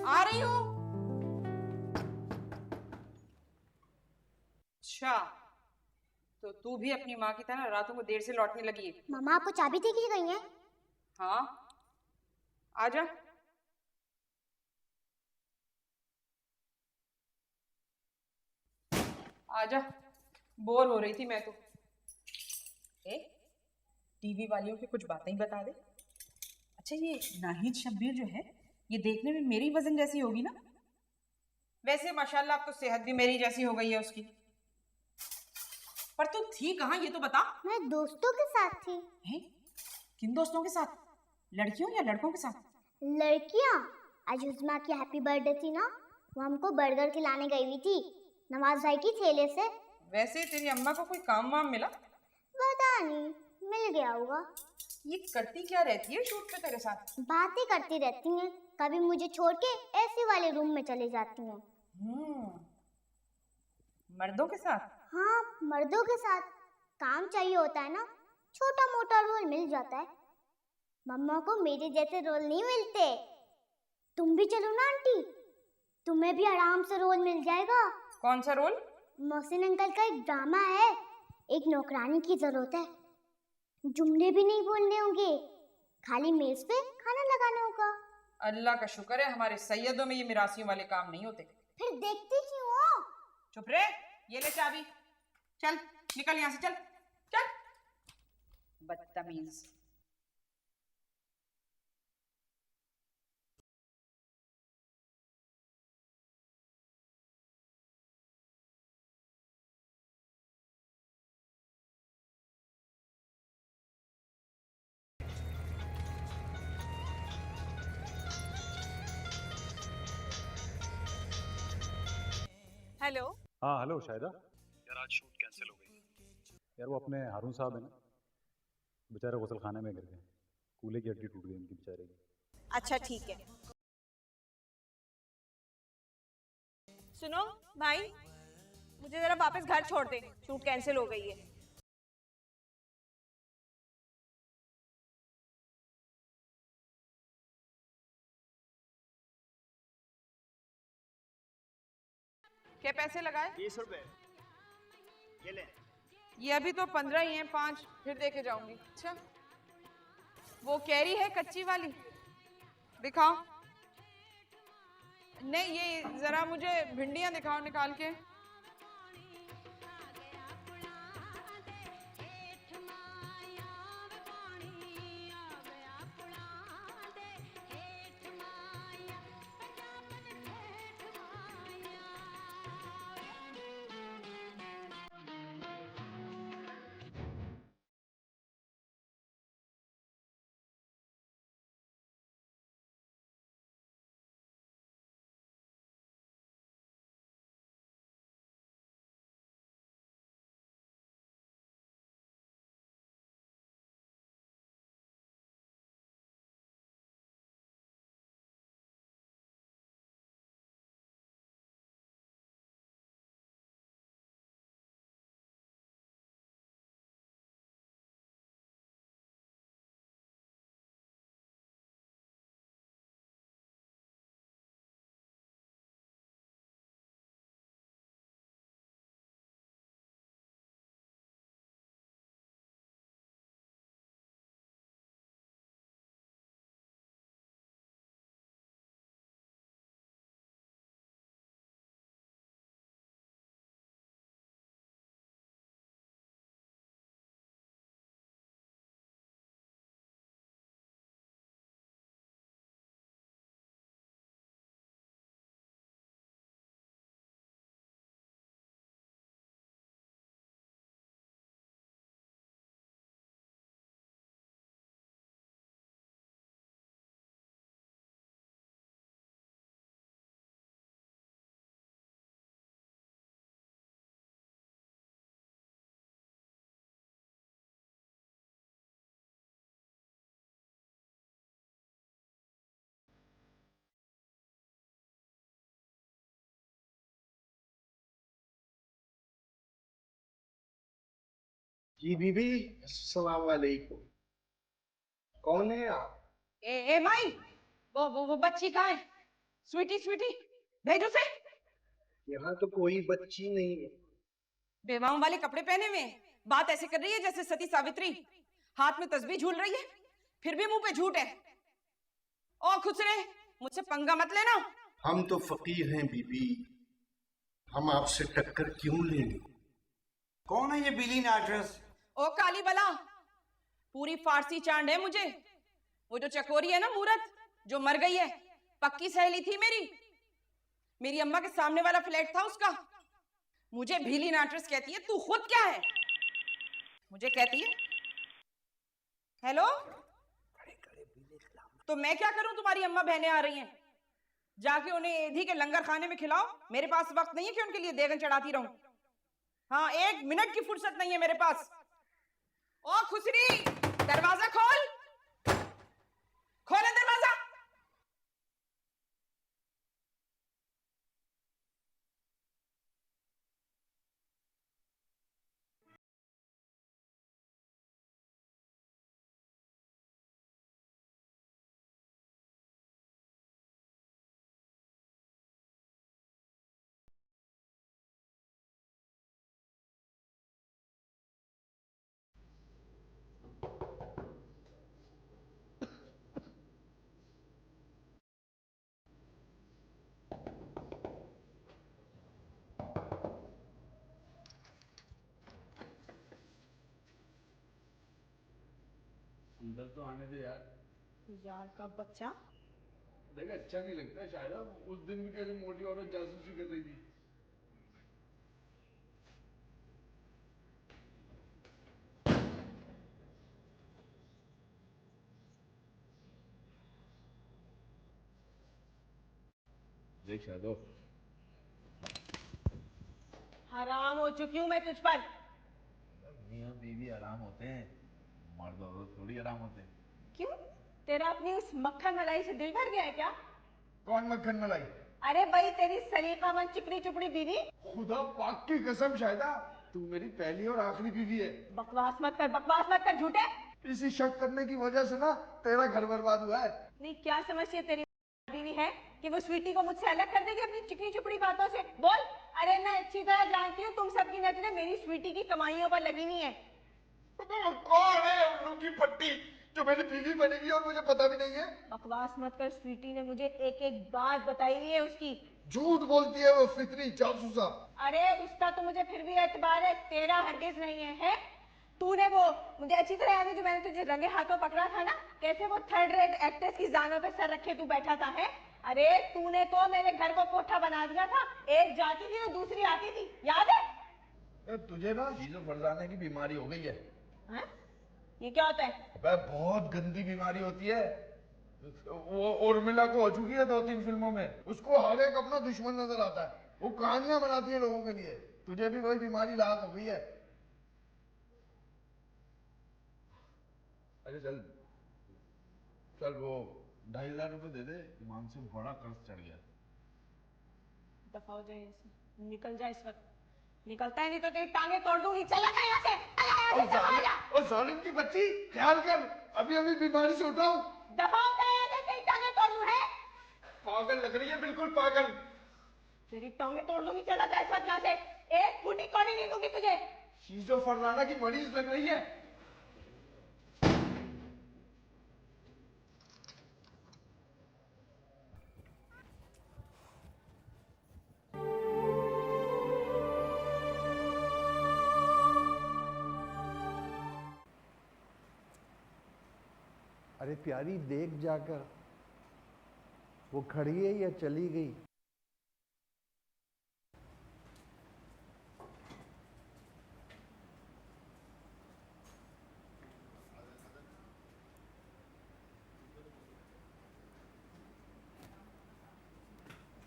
S3: आ रही हूँ। अच्छा, तो तू भी अपनी माँ की तरह रातों को देर से लौटने लगी है?
S10: मामा आपको चाबी दे के गई है?
S3: हाँ, आजा। आजा, बोर हो रही थी मैं तो। टीवी वालियों की कुछ बातें ही बता दे। अच्छा, ये नाहिद शब्बीर जो है, ये देखने में मेरी वजन जैसी होगी ना? वैसे माशाल्लाह अब तो सेहत भी मेरी जैसी हो गई है उसकी। पर तू थी कहाँ ये तो बता।
S10: मैं दोस्तों के साथ थी।
S3: हैं? किन दोस्तों के साथ? लड़कियों या लड़कों के साथ?
S10: लड़कियाँ। आज उस्मा की हैप्पी बर्थडे थी ना, वो हमको बर्गर खिलाने गई हुई थी नवाज भाई की ठेले से।
S3: वैसे तेरी अम्मा को कोई काम वाम मिला?
S10: पता नहीं, मिल गया होगा।
S3: ये करती क्या रहती है शूट पे तेरे साथ?
S10: बातें करती रहती हैं, कभी मुझे छोड़ के एसी वाले रूम में चली जाती हैं।
S3: मर्दों के साथ?
S10: हाँ, मर्दों के साथ। काम चाहिए होता है ना, छोटा मोटा रोल मिल जाता है। मम्मा को मेरे जैसे रोल नहीं मिलते। तुम भी चलो ना आंटी, तुम्हें भी आराम से रोल मिल जाएगा।
S3: कौन सा रोल?
S10: मोहसिन अंकल का एक ड्रामा है, एक नौकरानी की जरूरत है। जुमले भी नहीं बोलने होंगे, खाली मेज पे खाना लगाना होगा।
S3: अल्लाह का शुक्र है हमारे सैयदों में ये मिरासियों वाले काम नहीं होते।
S10: फिर देखती क्यों हो?
S3: चुप रे, ये ले चाबी, चल निकल यहाँ से, चल चल, बदतमीज।
S2: हेलो।
S9: हाँ हेलो शाहिदा।
S11: यार आज शूट कैंसिल हो गई।
S9: यार वो अपने हारून साहब है ना, बेचारे गुसल खाने में गिर गए, कूल्हे की हड्डी टूट गई उनकी बेचारे की।
S2: अच्छा ठीक है। सुनो भाई, मुझे जरा वापस घर छोड़ दे, शूट कैंसिल हो गई है।
S3: क्या पैसे लगाए?
S11: 20 रुपए। ये ले।
S3: ये अभी तो 15 ही हैं, 5 फिर देके जाऊंगी। अच्छा, वो कैरी है कच्ची वाली, दिखाओ। नहीं, ये जरा मुझे भिंडियां दिखाओ निकाल के।
S4: जी बीबी, अस्सलाम वालेकुम। कौन है आप?
S3: ए माई, वो बच्ची कहाँ है? स्वीटी स्वीटी, भेज उसे।
S4: यहाँ तो कोई बच्ची नहीं है।
S3: बेवाओं वाले कपड़े पहने हुए हैं, बात ऐसे कर रही है जैसे सती सावित्री, हाथ में तस्बीह झूल रही है, फिर भी मुंह पे झूठ है। ओ खुसरे, मुझसे पंगा मत लेना।
S4: हम तो फकीर हैं बीबी, हम आपसे टक्कर क्यों लेंगे?
S12: कौन है ये बिली नाट्रस?
S3: ओ काली बला, पूरी फारसी चांद है मुझे। वो जो चकोरी है ना मूरत, जो मर गई है, पक्की सहेली थी मेरी अम्मा के सामने वाला फ्लैट था उसका। मुझे भीली नाट्रस कहती है, तू खुद क्या है? मुझे कहती है हेलो, तो मैं क्या करूं? तुम्हारी अम्मा बहनें आ रही हैं, जाके उन्हें ईदी के लंगर खाने में खिलाओ। मेरे पास वक्त नहीं है कि उनके लिए देगन चढ़ाती रहूं। हाँ, 1 मिनट की फुर्सत नहीं है मेरे पास। ओ खुसरी, दरवाजा खोल, खोले दरवाजा।
S1: अंदर तो आने दे यार।
S2: यार का बच्चा।
S1: देख अच्छा नहीं लगता है शायद। उस दिन भी कैसे मोटी औरत जासूसी कर रही थी। देख शायद
S3: हराम हो चुकी हूँ मैं तुझ पर।
S1: मियाँ बीवी आराम होते हैं, मर्द औरत थोड़ी आराम होते हैं।
S2: क्यों? तेरा अपनी उस मक्खन मलाई से दिल भर गया है क्या?
S4: कौन मक्खन मलाई?
S2: अरे भाई तेरी सलीकामंद चिपड़ी चुपड़ी बीवी।
S4: खुदा पाक की कसम शायदा, तू मेरी पहली और आखिरी बीवी है।
S2: बकवास मत कर झूठे।
S4: इसी शक करने की वजह से ना तेरा घर बर्बाद हुआ है।
S2: नहीं, क्या समझती है तेरी बीवी है कि वो स्वीटी को मुझसे अलग कर देगी अपनी चिकनी चुपड़ी बातों से? बोल। अरे मैं अच्छी तरह जानती हूँ तुम सबकी नजरें मेरी स्वीटी की कमाइयों पर लगी हुई है।
S4: कौन है उल्लू की पट्टी जो मेरी बीवी बनेगी और मुझे पता भी नहीं है?
S2: बकवास मत कर, स्वीटी ने मुझे एक एक बात बताई हुई है उसकी।
S4: झूठ बोलती है वो फितरी जासूसा।
S2: अरे उसका तो मुझे फिर भी एतबार है, तेरा हरगिज नहीं है? तूने वो, मुझे अच्छी तरह याद है जो मैंने तुझे रंगे हाथों पकड़ा था ना, कैसे वो 3rd रेट एक्ट्रेस की जानो पे सर रखे तू बैठा था है? अरे तूने तो मेरे घर को कोठा बना दिया था, एक जाती थी तो दूसरी आती थी, याद है?
S4: तुझे ना चीजों फरजाने की बीमारी हो गई है।
S2: हा? ये क्या होता है?
S4: बहुत गंदी बीमारी होती है। वो उर्मिला को हो चुकी है 2-3 फिल्मों में। उसको हर एक अपना दुश्मन नजर आता है, वो कहानियां बनाती है लोगों के लिए। तुझे भी वही बीमारी लाग हो गई है। अरे चल चल, वो 2,500 रुपए दे दे, ईमान से बड़ा कर्ज चढ़ गया।
S2: दफा हो जाए, निकल जाए इस वक्त। निकलता है नहीं तो तेरी टांगे तोड़ दूंगी। चला जा यहाँ से।
S4: ओ जालिम की बच्ची, ख्याल कर, अभी अभी बीमारी से उठा हूँ।
S2: दफा हो जाए यहाँ से, तेरी टांगे तोड़ दूं है?
S4: पागल लग रही है, बिल्कुल पागल।
S2: तेरी टांगे तोड़ दूंगी, चला जा इस वक्त यहाँ से। एक फूटी कौड़ी नहीं दूंगी तुझे।
S4: चीजों फरजाना की मरीज लग रही है।
S13: अरे प्यारी देख जाकर, वो खड़ी है या चली गई?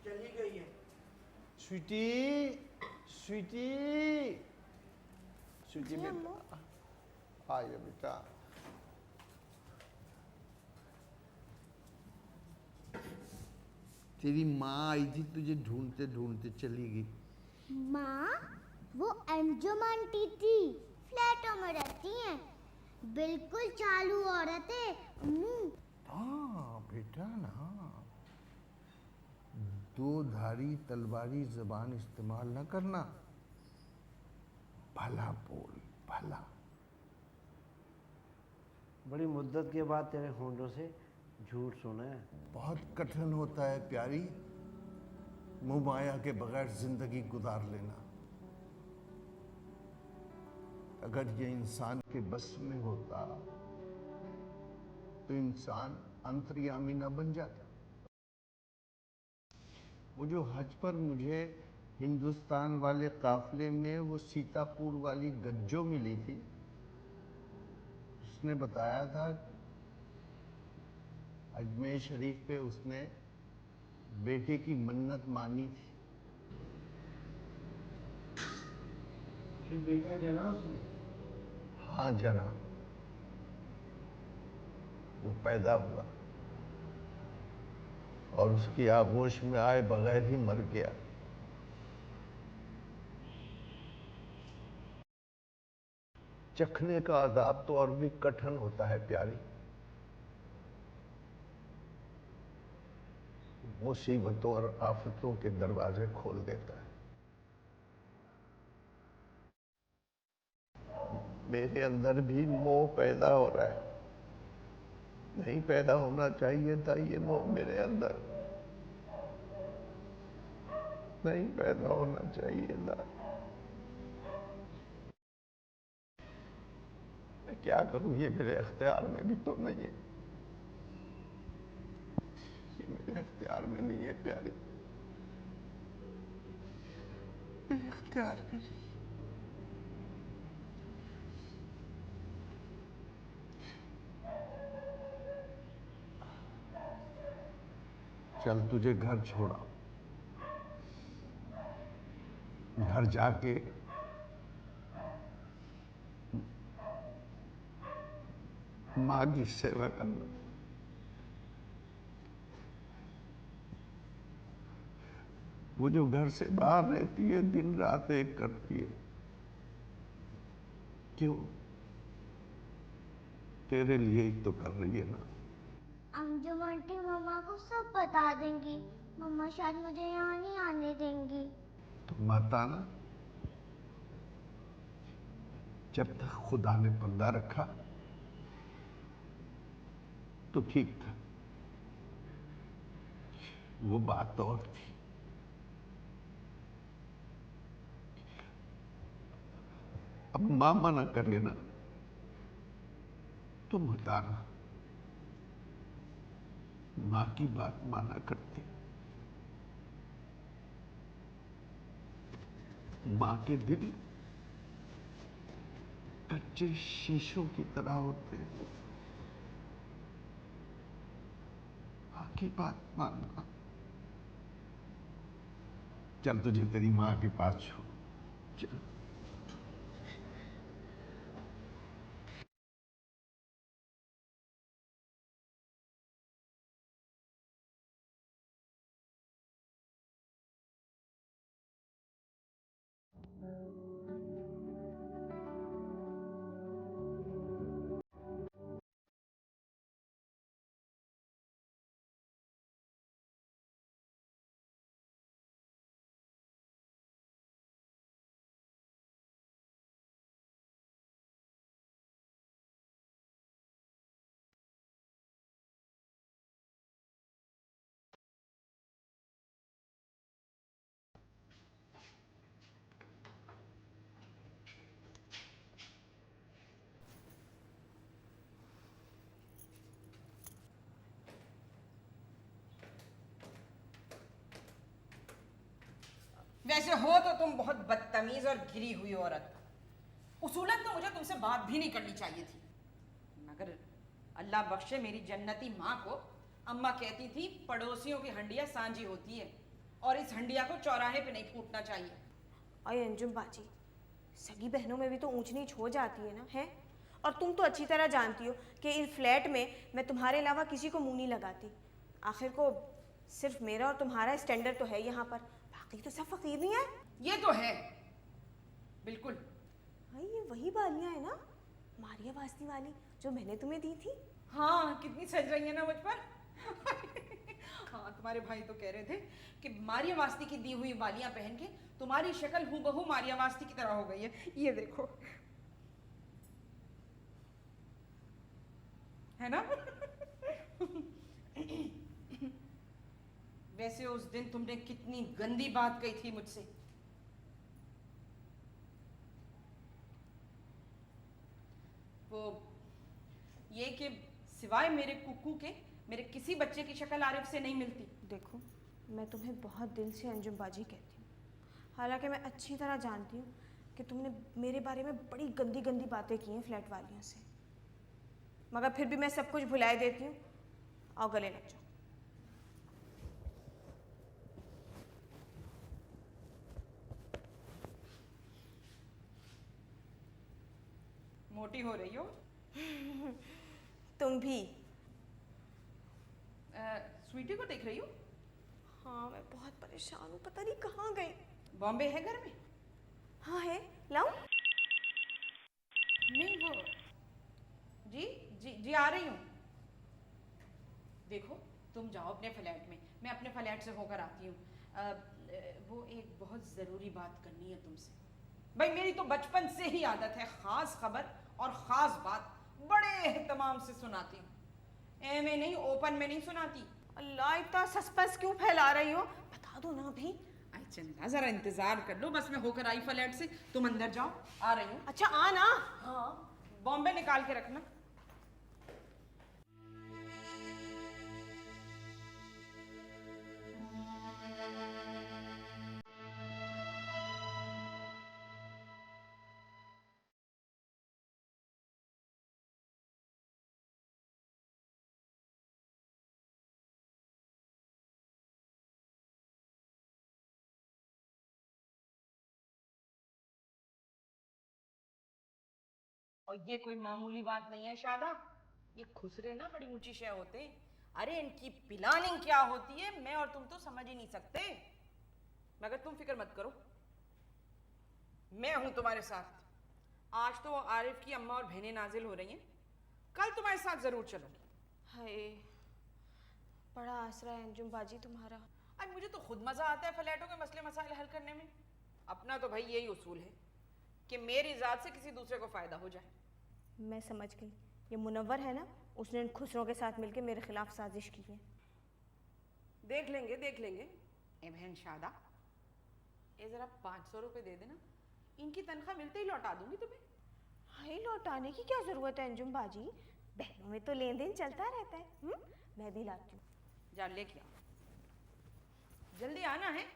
S12: चली गई है।
S13: स्वीटी, स्वीटी, स्वीटी बेटा, आ जा बेटा। तेरी माँ आई थी, तुझे ढूंढते ढूंढते चली गई।
S10: माँ? वो अंजुम आंटी थी। फ्लैटों में रहती हैं, बिल्कुल चालू औरत है अम्मू।
S13: हाँ बेटा ना, दो धारी तलवारी जबान इस्तेमाल न करना, भला बोल भला।
S14: बड़ी मुद्दत के बाद तेरे होंठों से झूठ सुना है।
S13: बहुत कठिन होता है प्यारी, मुंह माया के बगैर जिंदगी गुजार लेना। अगर ये इंसान के बस में होता तो इंसान अंतर्यामी न बन जाता। वो जो हज पर मुझे हिंदुस्तान वाले काफले में वो सीतापुर वाली गज्जो मिली थी, उसने बताया था अजमेर शरीफ पे उसने बेटे की मन्नत मानी थी।
S14: बेटा जना उसने?
S13: हाँ जना, वो पैदा हुआ और उसकी आगोश में आए बगैर ही मर गया। चखने का अजाब तो और भी कठिन होता है प्यारी। मुसीबतों और आफतों के दरवाजे खोल देता है। मेरे अंदर भी मोह पैदा हो रहा है, नहीं पैदा होना चाहिए था ये मोह मेरे अंदर, नहीं पैदा होना चाहिए था। मैं क्या करूं, ये मेरे अख्तियार में भी तो नहीं है, ये मेरे अख्तियार में नहीं है प्यारी, मेरे अख्तियार में नहीं। चल तुझे घर छोड़ा, घर जाके माँ की सेवा करना। वो जो घर से बाहर रहती है, दिन रात एक करती है, क्यों? तेरे लिए ही तो कर रही है ना।
S10: अंजुम आंटी मम्मा को सब बता देंगी, मम्मा शायद मुझे यहाँ नहीं आने देंगी।
S13: तो मत आना, जब तक खुदा ने पर्दा रखा तो ठीक था, वो बात और थी। अब मां मना करे ना तो मत आना, मां की बात माना करती। मां के दिल कच्चे शीशों की तरह होते हैं, मां की बात मानना। चल तुझे तेरी मां के पास छोड़, चल।
S3: वैसे हो तो तुम बहुत बदतमीज और गिरी हुई औरत। उसूलन तो मुझे तुमसे बात भी नहीं करनी चाहिए थी, मगर अल्लाह बख्शे मेरी जन्नती माँ को अम्मा कहती थी पड़ोसियों की हंडिया सांझी होती है और इस हंडिया को चौराहे पे नहीं फूटना चाहिए।
S2: अरे अंजुम बाजी, सगी बहनों में भी तो ऊंच नीच हो जाती है ना, है? और तुम तो अच्छी तरह जानती हो कि इस फ्लैट में मैं तुम्हारे अलावा किसी को मुंह नहीं लगाती। आखिर को सिर्फ मेरा और तुम्हारा स्टैंडर्ड तो है यहाँ पर, बाकी तो सब फकीर नहीं है।
S3: ये तो है बिल्कुल,
S2: भाई ये वही बालियां है ना, मारिया वास्ती वाली जो मैंने तुम्हें दी थी।
S3: हाँ, कितनी सज रही है ना मुझ पर। हाँ, तुम्हारे भाई तो कह रहे थे कि मारिया वास्ती की दी हुई बालियां पहन के तुम्हारी शक्ल हूबहू मारिया वास्ती की तरह हो गई है। ये देखो, है ना? वैसे उस दिन तुमने कितनी गंदी बात कही थी मुझसे। वो ये कि सिवाय मेरे कुकू के मेरे किसी बच्चे की शक्ल आरिफ से नहीं मिलती।
S2: देखो, मैं तुम्हें बहुत दिल से अंजुम बाजी कहती हूँ। हालांकि मैं अच्छी तरह जानती हूँ कि तुमने मेरे बारे में बड़ी गंदी गंदी बातें की हैं फ्लैट वालियों से, मगर फिर भी मैं सब कुछ भुला देती हूँ। आओ गले लग जाओ।
S3: मोटी हो रही हो।
S2: तुम भी।
S3: स्वीटी को देख रही हो?
S2: हाँ, मैं बहुत परेशान हूँ, पता नहीं कहाँ गई।
S3: बॉम्बे है घर में?
S2: हाँ है, लाऊं?
S3: नहीं, वो जी जी जी आ रही हूँ। देखो, तुम जाओ अपने फ्लैट में, मैं अपने फ्लैट से होकर आती हूँ। वो एक बहुत ज़रूरी बात करनी है तुमसे। भाई, मेरी तो बचपन से ही आदत है ख़ास खबर और ख़ास बात बड़े एहतमाम से सुनाती हूँ। में नहीं, ओपन में नहीं सुनाती।
S2: अल्लाह, इतना सस्पेंस क्यों फैला रही हो? बता दो ना अभी।
S3: आई चंदा, जरा इंतजार कर लो, बस मैं होकर आई फ्लैट से, तुम अंदर जाओ, आ रही हूँ।
S2: अच्छा, आना।
S3: हाँ, बॉम्बे निकाल के रखना। और ये कोई मामूली बात नहीं है शादा, ये खुसरे ना बड़ी ऊंची शय होते हैं। अरे इनकी प्लानिंग क्या होती है मैं और तुम तो समझ ही नहीं सकते। मगर तुम फिक्र मत करो, मैं हूं तुम्हारे साथ। आज तो आरिफ की अम्मा और बहनें नाजिल हो रही हैं, कल तुम्हारे साथ जरूर चलूंगी।
S2: हाय, बड़ा आसरा है अंजुम बाजी तुम्हारा।
S3: अब मुझे तो खुद मजा आता है फ्लैटों के मसले मसाइल हल करने में। अपना तो भाई यही उसूल है कि मेरी जात से किसी दूसरे को फायदा हो जाए।
S2: मैं समझ गई, ये मुनव्वर है ना, उसने इन खुसरों के साथ मिलकर मेरे खिलाफ साजिश की है।
S3: देख लेंगे देख लेंगे। ए बहन शादा, ये जरा 500 रुपए दे देना, इनकी तनख्वाह मिलते ही लौटा दूंगी तुम्हें।
S2: हाय, लौटाने की क्या जरूरत है अंजुम बाजी, बहनों में तो लेन देन चलता रहता है। मैं भी लाती हूँ।
S3: जा लेके आओ, जल्दी आना है।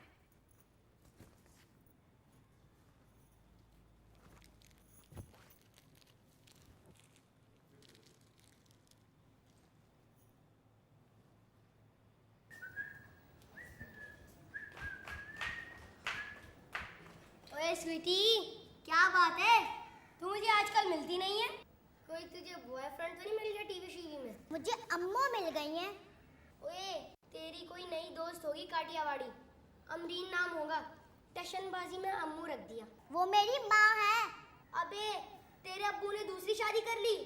S10: ओए स्वीटी, क्या बात है? तू मुझे आजकल मिलती नहीं है। कोई तुझे बॉयफ्रेंड तो नहीं मिल गया टीवी शीवी में? मुझे अम्मू मिल गई हैं। ओए, तेरी कोई नई दोस्त होगी काटियावाड़ी, अमरीन नाम होगा, टशनबाजी में अम्मू रख दिया। वो मेरी माँ है। अबे, तेरे अब्बू ने दूसरी शादी कर ली,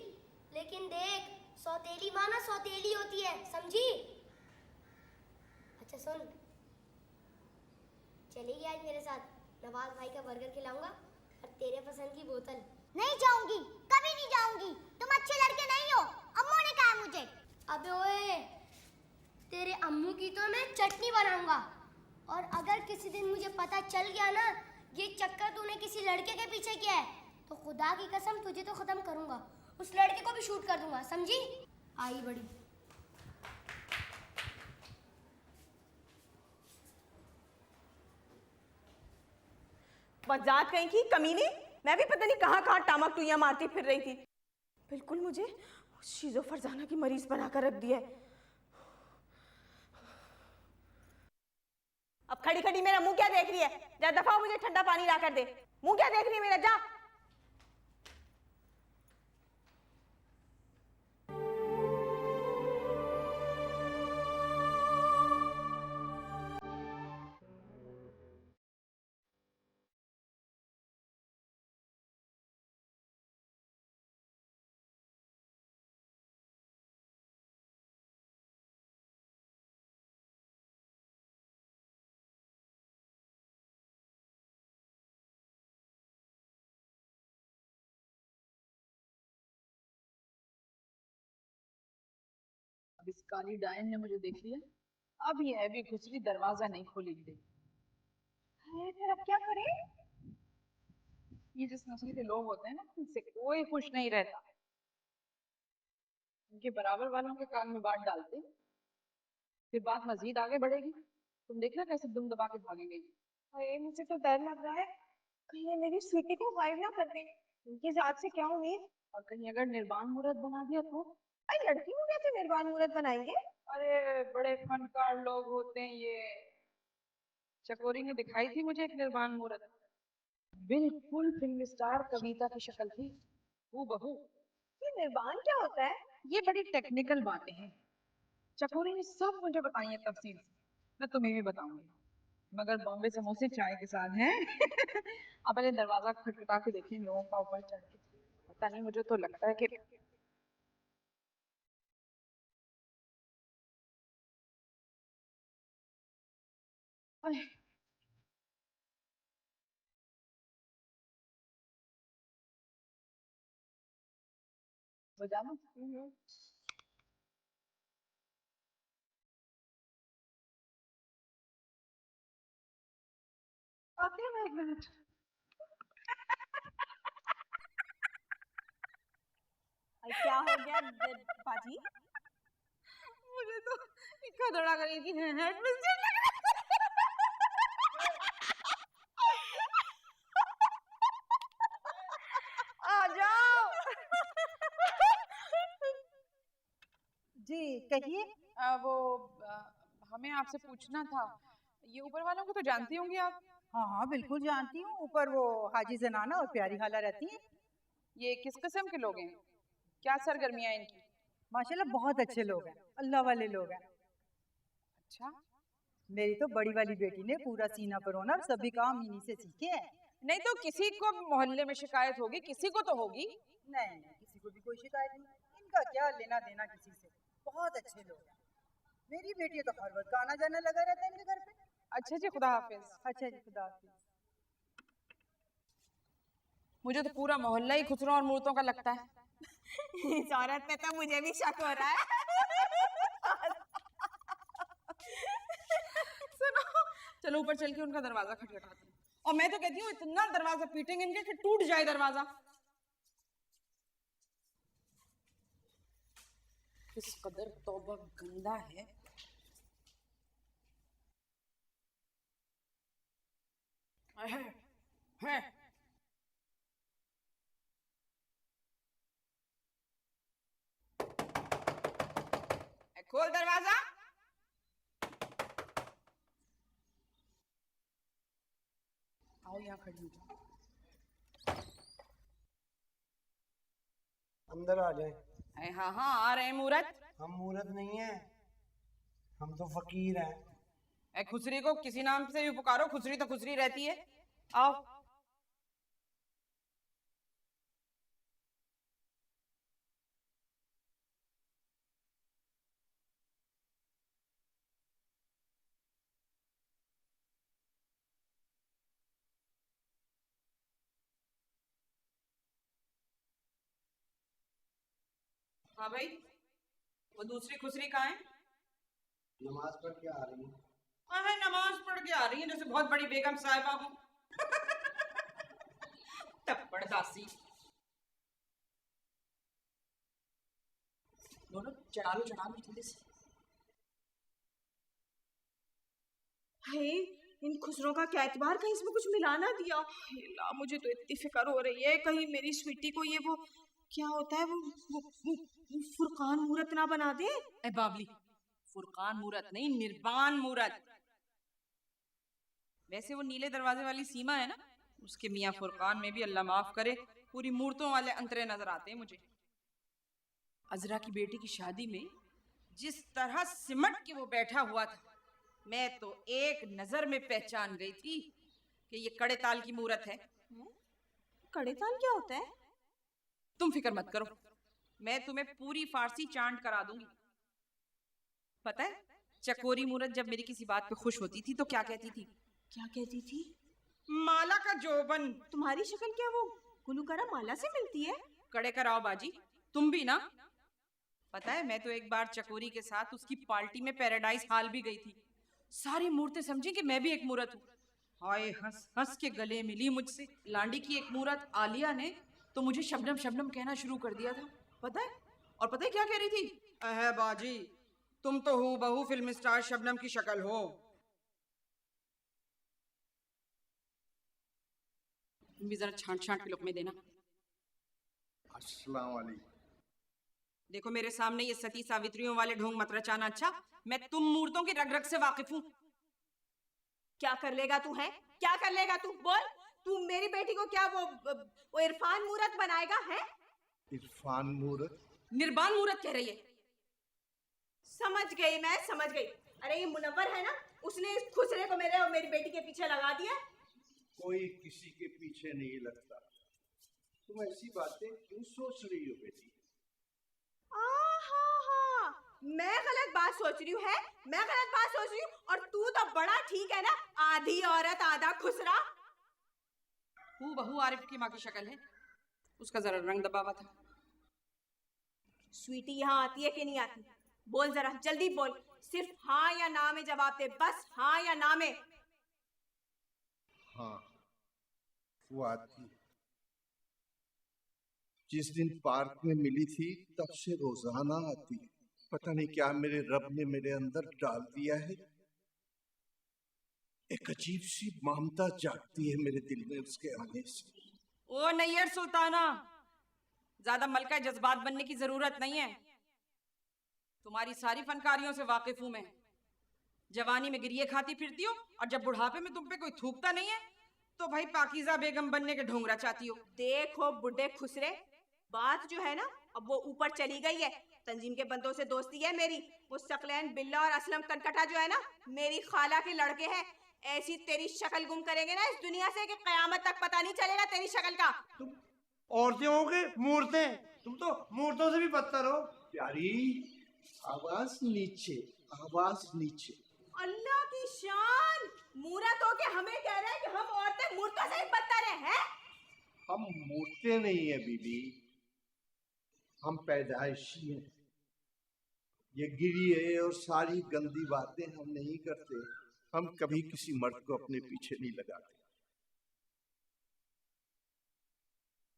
S10: लेकिन देख, सौतेली माँ ना सौतेली होती है, समझी? अच्छा सुन, चलेगी आज मेरे साथ? नवाज भाई का बर्गर खिलाऊंगा और तेरे पसंद की बोतल। नहीं जाऊंगी, कभी नहीं जाऊंगी। तुम अच्छे लड़के नहीं हो, अम्मू ने कहा मुझे। अबे ओए, तेरे अम्मू की तो मैं चटनी बनाऊंगा, और अगर किसी दिन मुझे पता चल गया ना ये चक्कर तूने किसी लड़के के पीछे किया है, तो खुदा की कसम तुझे तो खत्म करूंगा, उस लड़के को भी शूट कर दूंगा, समझी? आई बड़ी।
S2: बजात कहीं की कमीनी, मैं भी पता नहीं कहाँ कहाँ टामक टुइयां मारती फिर रही थी। बिल्कुल मुझे शीजो फरजाना की मरीज बनाकर रख दिया है। अब खड़ी खड़ी मेरा मुंह क्या देख रही है? जा दफा मुझे ठंडा पानी ला कर दे। मुंह क्या देख रही है मेरा? जा।
S3: अब इस काली डायन ने मुझे देख लिया, अब ये अभी खुसरी दरवाजा नहीं खोलेगी। फिर अब क्या करें? ये जिस नस्ल के लोग होते हैं ना, उनसे कोई खुश नहीं रहता। उनके बराबर वालों के कान में बात डालते, फिर बात मजीद आगे बढ़ेगी। तुम देखना कैसे दुम दबा के भागेंगे।
S2: अरे मुझे तो डर लग रहा है, कहीं ये मेरी स्वीटी को गायब ना कर दे। उनकी जात से क्या उम्मीद?
S3: और कहीं अगर निर्बाण मुहूर्त बना दिया तो?
S2: अरे लड़की को कैसे निर्बाण मुहूर्त बनाएंगे?
S3: अरे बड़े फनकार लोग होते हैं ये। चकोरी ने दिखाई थी मुझे एक निर्बाण मुहूर्त, बिल्कुल फिल्म स्टार कविता की शक्ल थी, हूबहू।
S2: ये निर्बाण क्या होता है?
S3: ये बड़ी टेक्निकल बातें हैं, चकोरी ने सब मुझे बताई है तफसील से। मैं तुम्हें भी बताऊंगी, मगर बॉम्बे समोसे चाय के साथ हैं। अब पहले दरवाजा खटखटा के देखिए लोगों का ऊपर चढ़ के। पता नहीं, मुझे तो लगता है कि बजाना। आती हूँ मैं 1 मिनट।
S2: क्या हो गया बाजी?
S3: मुझे तो इक्का दौड़ा करेगी हेड में से
S2: आ जाओ।
S3: जी कहिए। वो हमें आपसे पूछना था, ये ऊपर वालों को तो जानती होंगी आप?
S15: हाँ हाँ बिल्कुल जानती हूँ। ऊपर वो हाजी जनाना और प्यारी हाला रहती हैं।
S3: ये किस किस्म के लोग हैं? क्या सरगर्मियां इनकी?
S15: माशाल्लाह बहुत अच्छे लोग हैं, अल्लाह वाले लोग हैं।
S3: अच्छा,
S15: मेरी तो बड़ी वाली बेटी ने पूरा सीना परोना और सभी काम इन्हीं से सीखे हैं।
S3: नहीं तो किसी को मोहल्ले में शिकायत होगी, किसी को तो होगी।
S15: नहीं किसी को भी कोई शिकायत नहीं। इनका क्या लेना देना किसी से, बहुत अच्छे लोग हैं। मेरी बेटी तो हर वक्त आना जाना लगा रहता है इनके घर पे।
S3: अच्छा जी, खुदा हाफिज।
S15: अच्छा जी, खुदा हाफिज।
S3: मुझे तो पूरा मोहल्ला ही खुसरों और मूर्तों का लगता है।
S2: इस औरत पे तो मुझे भी शक हो रहा है।
S3: सुनो, चलो ऊपर चल के उनका दरवाजा खटखटाते हैं। और मैं तो कहती हूँ इतना दरवाजा पीटेंगे इनके कि टूट जाए दरवाजा। किस कदर तौबा गंदा है। है। खोल दरवाजा। आओ यहाँ खड़ी हो जाओ।
S12: अंदर आ जाए।
S3: हाँ हाँ आ रहे हैं मूरत।
S12: हम मूरत नहीं है, हम तो फकीर हैं।
S3: खुसरी को किसी नाम से भी पुकारो, खुसरी तो खुसरी रहती है। आओ। हाँ भाई, वो दूसरी खुसरी कहाँ है?
S12: नमाज पढ़ के आ रही है।
S3: हाँ, नमाज पढ़ के आ रही है, जैसे बहुत बड़ी बेगम साहिबा हो। तप्पड़ दासी। दोनों चढ़ा लो जल्दी से।
S2: हाय, इन खुसरों का क्या एतबार, कहीं इसमें कुछ मिला ना दिया। ला, मुझे तो इतनी फिक्र हो रही है, कहीं मेरी स्वीटी को ये वो क्या होता है वो फुरकान मूरत ना बना दे।
S3: ए बाबली, फुरकान मूरत नहीं, निर्बाण मूरत। वैसे वो नीले दरवाजे वाली सीमा है ना, उसके मियाँ फुरकान में भी अल्लाह माफ करे पूरी मूर्तों वाले अंतरे नजर आते हैं मुझे। अजरा की बेटी की शादी में जिस तरह सिमट के वो बैठा हुआ था, मैं तो एक नजर में पहचान गई थी कि ये कड़े ताल की मूरत है।
S2: कड़े ताल क्या होता है?
S3: तुम फिक्र मत करो, मैं तुम्हें पूरी फारसी चांट करा दूंगी। पता है, चकोरी मूरत जब मेरी किसी बात पे खुश होती थी तो क्या कहती थी?
S2: क्या कहती थी?
S3: माला का जोबन।
S2: तुम्हारी शक्ल क्या वो गुलूकारा माला से मिलती है?
S3: कड़े कराओ बाजी, तुम भी ना। पता है, मैं तो एक बार चकोरी के साथ उसकी पार्टी में पैराडाइज हाल भी गई थी। सारी मूर्तें समझी कि मैं भी एक मूर्त हूँ। हाय, हंस हंस के गले मिली मुझसे। लांडी की एक मूर्त आलिया ने तो मुझे शबनम शबनम कहना शुरू कर दिया था, पता है? और पता है क्या कह रही थी? अहे बाजी, तुम तो हूबहू फिल्म स्टार शबनम की शक्ल हो। तुम भी जरा छांट छांट के लुकमे देना।
S13: अस्सलाम वालेकुम।
S3: देखो, मेरे सामने ये सती सावित्रियों वाले ढोंग मत रचाना। अच्छा, मैं तुम मूर्तों की रग रग से वाकिफ हूँ।
S2: क्या कर लेगा तू? है क्या कर लेगा तू? बोल, तू मेरी बेटी को क्या वो इरफान मूरत बनाएगा? है
S13: इरफान मूरत?
S3: निर्बान मूरत कह रही है।
S2: समझ गई, मैं समझ गई। अरे ये मुनव्वर है ना, उसने इस खुसरे को मेरे और मेरी बेटी के पीछे लगा दिया।
S13: कोई किसी के पीछे नहीं लगता। तुम ऐसी बातें क्यों सोच रही हो बेटी?
S2: मैं गलत बात सोच रही हूँ? है मैं गलत बात सोच रही हूँ? और तू तो बड़ा ठीक है ना, आधी औरत आधा खुसरा।
S3: हूबहू आरिफ की माँ की शक्ल है। उसका जरा रंग दबावा था।
S2: स्वीटी यहाँ आती है कि नहीं आती? बोल जरा, जल्दी बोल। सिर्फ हाँ या ना में जवाब दे, बस हाँ या ना में।
S13: हाँ, वो आती है। जिस दिन पार्क में मिली थी तब से रोजाना आती है। पता नहीं क्या मेरे रब ने मेरे अंदर डाल दिया है। एक अजीब सी ममता जागती है मेरे दिल में उसके आने से।
S3: ओ नैयर सुल्ताना, ज्यादा मलका जज्बात बनने की जरूरत नहीं है। तुम्हारी सारी फनकारियों से वाकिफ हूं मैं। जवानी में गिरिए खाती फिरती हो, और जब बुढ़ापे में तुम पे कोई थूकता नहीं है तो भाई पाकीज़ा बेगम बनने के ढोंगरा चाहती हो।
S2: देखो बुढ़े खुसरे, बात जो है ना अब वो ऊपर चली गई है। तंजीम के बंदों से दोस्ती है मेरी। वो सकलैन बिल्ला और असलम कनकटा जो है ना, मेरी खाला के लड़के हैं। ऐसी तेरी शक्ल गुम करेंगे ना इस दुनिया से कि कयामत तक पता नहीं चलेगा तेरी शक्ल का।
S12: तुम औरतें हो गए मूर्तें? तुम तो मूर्तों से भी बदतर हो।
S13: प्यारी, आवाज नीचे, आवाज नीचे।
S2: अल्लाह की शान, मूरत हो के हमें कह रहे हैं कि हम औरतें मूर्तों से ही बदतर हैं?
S13: हम मूर्तें नहीं है बीबी, हम पैदाइशी हैं। ये गिरी है और सारी गंदी बातें हम नहीं करते। हम कभी किसी मर्द को अपने पीछे नहीं लगाते।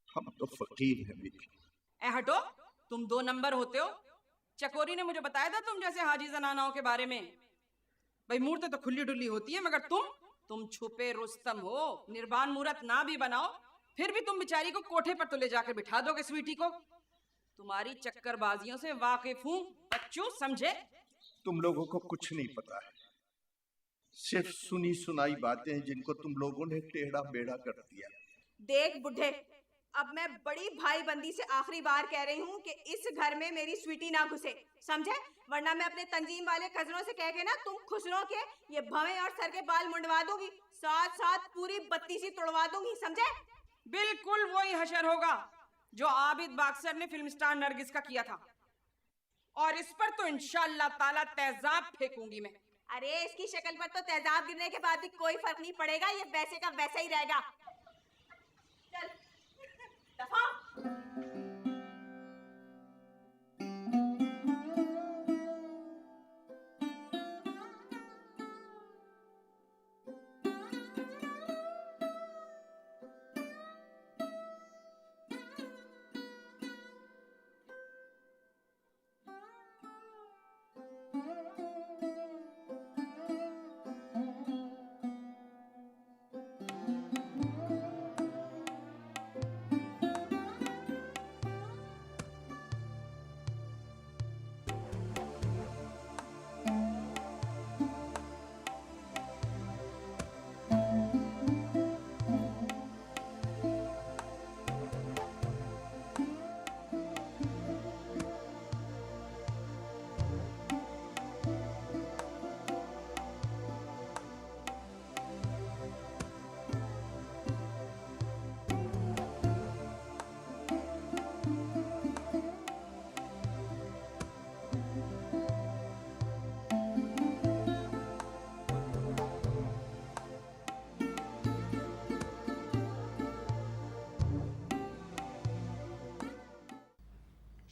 S13: हम तो फकीर हैं बीबी।
S3: ए हटो, तुम 2 नंबर होते हो। चकोरी ने मुझे बताया था तुम जैसे हाजी जनानाओं के बारे में। भाई मूर्तें तो खुली डुल्ली होती है, मगर तुम छुपे रुस्तम हो। निर्बान मूरत ना भी बनाओ, फिर भी तुम बेचारी को कोठे पर तो ले जाकर बिठा दोगे स्वीटी को। तुम्हारी चक्करबाजियों से वाकिफ हूँ बच्चों, समझे?
S13: तुम लोगों को कुछ नहीं पता है। सिर्फ सुनी सुनाई बातें हैं जिनको तुम लोगों ने टेढ़ा बेड़ा कर दिया।
S2: देख बुढ़े, अब मैं बड़ी भाई बंदी से आखिरी बार कह रही हूँ कि इस घर में मेरी स्वीटी ना घुसे, समझे? वरना मैं अपने तंजीम वाले कजनों से कह के ना तुम खुसरों के ये भवें और सर के बाल मुंडवा दूंगी, साथ साथ पूरी बत्ती सी तोड़वा दूंगी, समझे?
S3: बिल्कुल वही हशर होगा जो आबिद बाक्सर ने फिल्म स्टार नरगिस का किया था। और इस पर तो इंशाअल्लाह ताला तेजाब फेंकूंगी मैं।
S2: अरे इसकी शक्ल पर तो तेजाब गिरने के बाद भी कोई फर्क नहीं पड़ेगा, ये वैसे का वैसा ही रहेगा। चल दफा।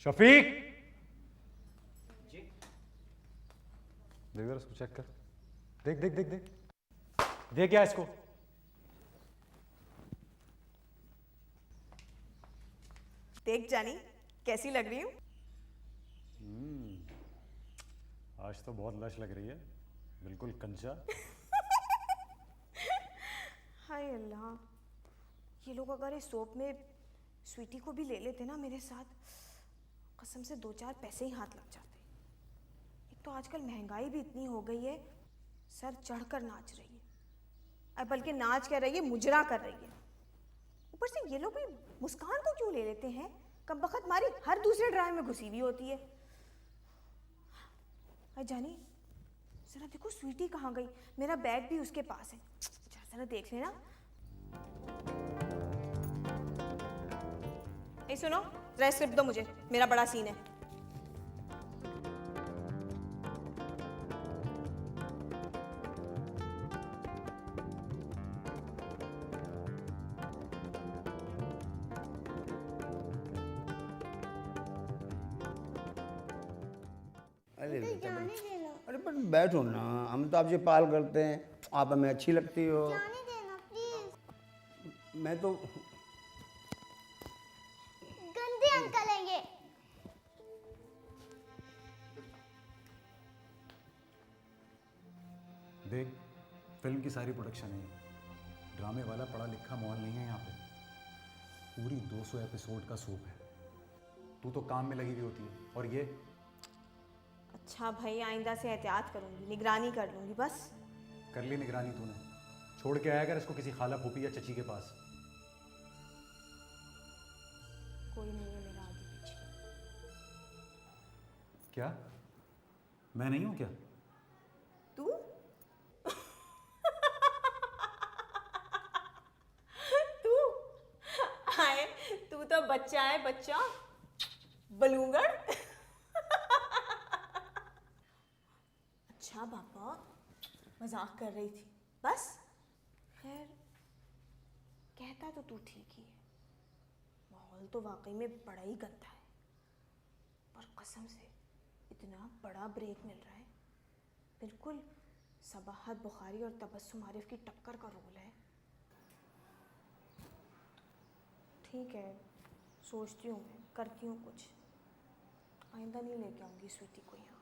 S9: शफीक, देख जरा इसको चेक कर, देख देख देख देख देख क्या इसको।
S2: देख जानी कैसी लग रही हूँ।
S9: आज तो बहुत लश लग रही है, बिल्कुल कंचा।
S2: हाय अल्लाह, ये लोग अगर इस सोप में स्वीटी को भी ले लेते ना मेरे साथ, कसम से 2-4 पैसे ही हाथ लग जाते। एक तो आजकल महंगाई भी इतनी हो गई है, सर चढ़कर नाच रही है, अब बल्कि नाच कर रही है, मुजरा कर रही है। ऊपर से ये लोग भी मुस्कान को क्यों ले लेते हैं? कब बखत मारी हर दूसरे ड्रामे में घुसी हुई होती है। अरे जानी जरा देखो स्वीटी कहाँ गई, मेरा बैग भी उसके पास है, जरा देख लेना। ए सुनो, जरा स्क्रिप्ट दो मुझे, मेरा बड़ा सीन है।
S14: अरे बेटा अरे पर बैठो ना, हम तो आपसे पाल करते हैं, आप हमें अच्छी लगती हो।
S10: जाने देना प्लीज।
S14: मैं तो
S10: गंदे अंकल हैं ये।
S9: देख फिल्म की सारी प्रोडक्शन है, ड्रामे वाला पढ़ा लिखा माहौल नहीं है यहाँ पे। पूरी 200 एपिसोड का सोप है, तू तो काम में लगी हुई होती है और ये।
S2: अच्छा भाई, आइंदा से एहतियात करूंगी, निगरानी कर लूंगी बस।
S9: कर ली निगरानी तूने, छोड़ के आया कर इसको किसी खाला फूफी या चची के पास।
S2: कोई नहीं है मेरा आगे पीछे।
S9: क्या मैं नहीं हूँ क्या?
S2: तू तू आए, तू तो बच्चा है, बच्चा बलूंगड़। अच्छा पापा, मजाक कर रही थी बस। खैर कहता तो तू ठीक ही है, माहौल तो वाकई में बड़ा ही गंदा है, पर कसम से इतना बड़ा ब्रेक मिल रहा है, बिल्कुल सबाहत बुखारी और तबस्सुम आरिफ की टक्कर का रोल है। ठीक है, सोचती हूँ मैं, करती हूँ कुछ, आइंदा नहीं लेके आऊँगी स्वीटी को यहाँ।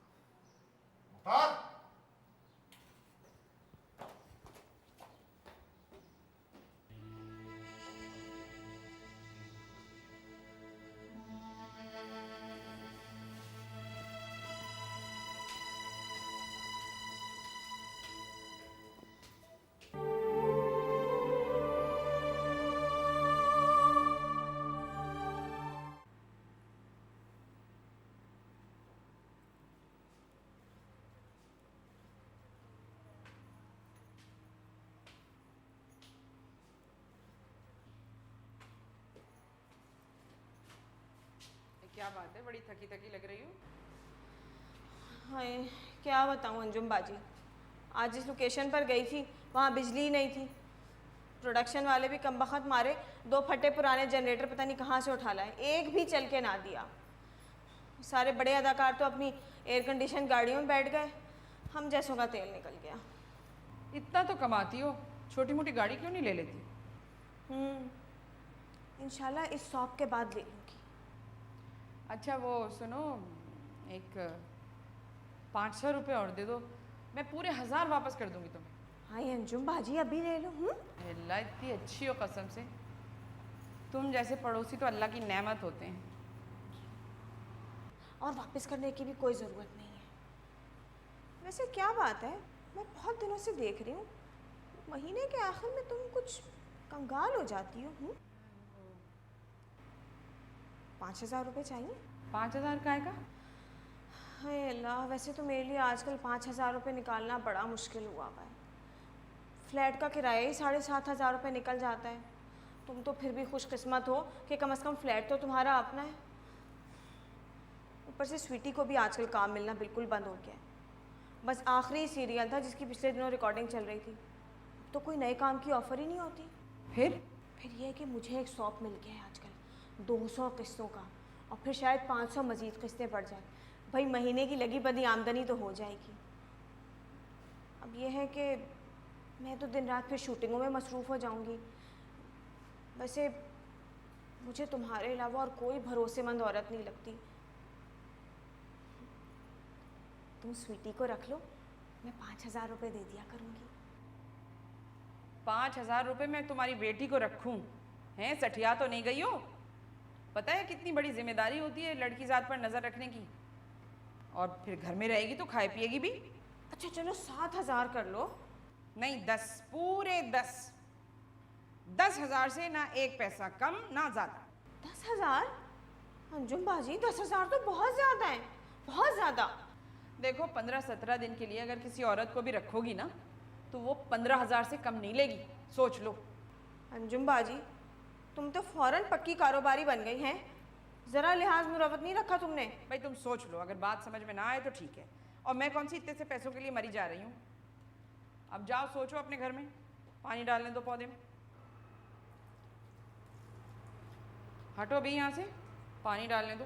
S3: क्या बात है, बड़ी थकी थकी लग रही हो।
S2: हाय क्या बताऊँ अंजुम बाजी, आज जिस लोकेशन पर गई थी वहाँ बिजली ही नहीं थी। प्रोडक्शन वाले भी कम बखत मारे, 2 फटे पुराने जनरेटर पता नहीं कहाँ से उठा लाए, एक भी चल के ना दिया। सारे बड़े अदाकार तो अपनी एयर कंडीशन गाड़ियों में बैठ गए, हम जैसों का तेल निकल गया।
S3: इतना तो कमाती हो, छोटी मोटी गाड़ी क्यों नहीं ले लेती?
S2: इंशाल्लाह इस शॉप के बाद ले लूँगी।
S3: अच्छा वो सुनो, एक 500 रुपये और दे दो, मैं पूरे 1000 वापस कर दूंगी तुम्हें।
S2: हाँ अंजुम बाजी अभी ले लो।
S3: अल्लाह इतनी अच्छी हो कसम से, तुम जैसे पड़ोसी तो अल्लाह की नेमत होते हैं।
S2: और वापस करने की भी कोई ज़रूरत नहीं है। वैसे क्या बात है, मैं बहुत दिनों से देख रही हूँ, महीने के आखिर में तुम कुछ कंगाल हो जाती हो। 5000 रुपये चाहिए।
S3: 5000 का आएगा?
S2: हाय अल्लाह, वैसे तो मेरे लिए आजकल 5000 रुपये निकालना बड़ा मुश्किल हुआ हुआ है। फ्लैट का किराया ही 7500 रुपये निकल जाता है। तुम तो फिर भी खुशकिस्मत हो कि कम से कम फ्लैट तो तुम्हारा अपना है। ऊपर से स्वीटी को भी आजकल काम मिलना बिल्कुल बंद हो गया है। बस आखिरी सीरियल था जिसकी पिछले दिनों रिकॉर्डिंग चल रही थी, तो कोई नए काम की ऑफ़र ही नहीं होती। फिर यह है कि मुझे एक शॉप मिल गया है आजकल 200 किस्तों का, और फिर शायद 500 मज़ीद किस्तें पड़ जाए। भाई महीने की लगी बदी आमदनी तो हो जाएगी।
S6: अब ये है कि मैं तो दिन रात फिर शूटिंगों में मसरूफ़ हो जाऊंगी। वैसे मुझे तुम्हारे अलावा और कोई भरोसेमंद औरत नहीं लगती। तुम स्वीटी को रख लो, मैं 5,000 रुपये दे दिया करूंगी।
S3: 5,000 रुपये में तुम्हारी बेटी को रखूं? हैं, सठिया तो नहीं गई हो? पता है कितनी बड़ी जिम्मेदारी होती है लड़की जात पर नजर रखने की। और फिर घर में रहेगी तो खाए पिएगी भी।
S6: अच्छा चलो 7,000 कर लो।
S3: नहीं, 10, पूरे 10। 10,000 से ना एक पैसा कम ना ज्यादा।
S6: 10,000? अंजुम बाजी 10,000 तो बहुत ज्यादा है, बहुत ज्यादा।
S3: देखो 15-17 दिन के लिए अगर किसी औरत को भी रखोगी ना तो वो 15,000 से कम नहीं लेगी, सोच लो।
S6: अंजुम बाजी तुम तो फौरन पक्की कारोबारी बन गई हैं, जरा लिहाज मुरवत नहीं रखा तुमने।
S3: भाई तुम सोच लो, अगर बात समझ में ना आए तो ठीक है। और मैं कौन सी इतने से पैसों के लिए मरी जा रही हूँ। अब जाओ सोचो अपने घर में, पानी डालने दो पौधे में। हटो भी यहाँ से, पानी डालने दो।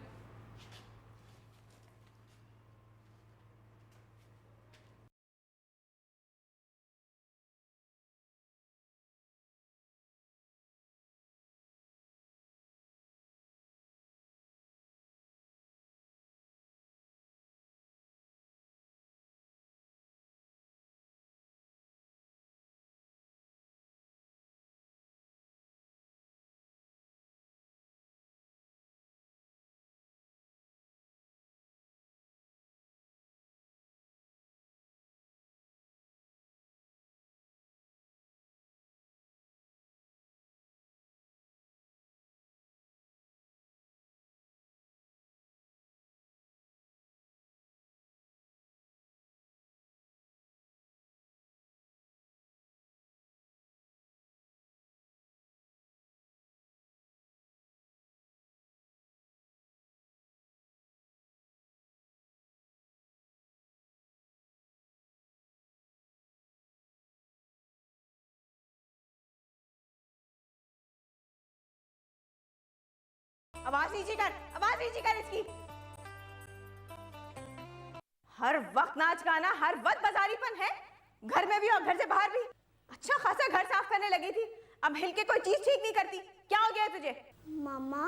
S6: आवाज नीचे कर, आवाज नीचे कर इसकी। हर वक्त नाच गाना, हर वक्त बाजारीपन है, घर में भी और घर से बाहर भी। अच्छा खासा घर साफ करने लगी थी, अब हिल के कोई चीज ठीक नहीं करती। क्या हो गया तुझे?
S10: मामा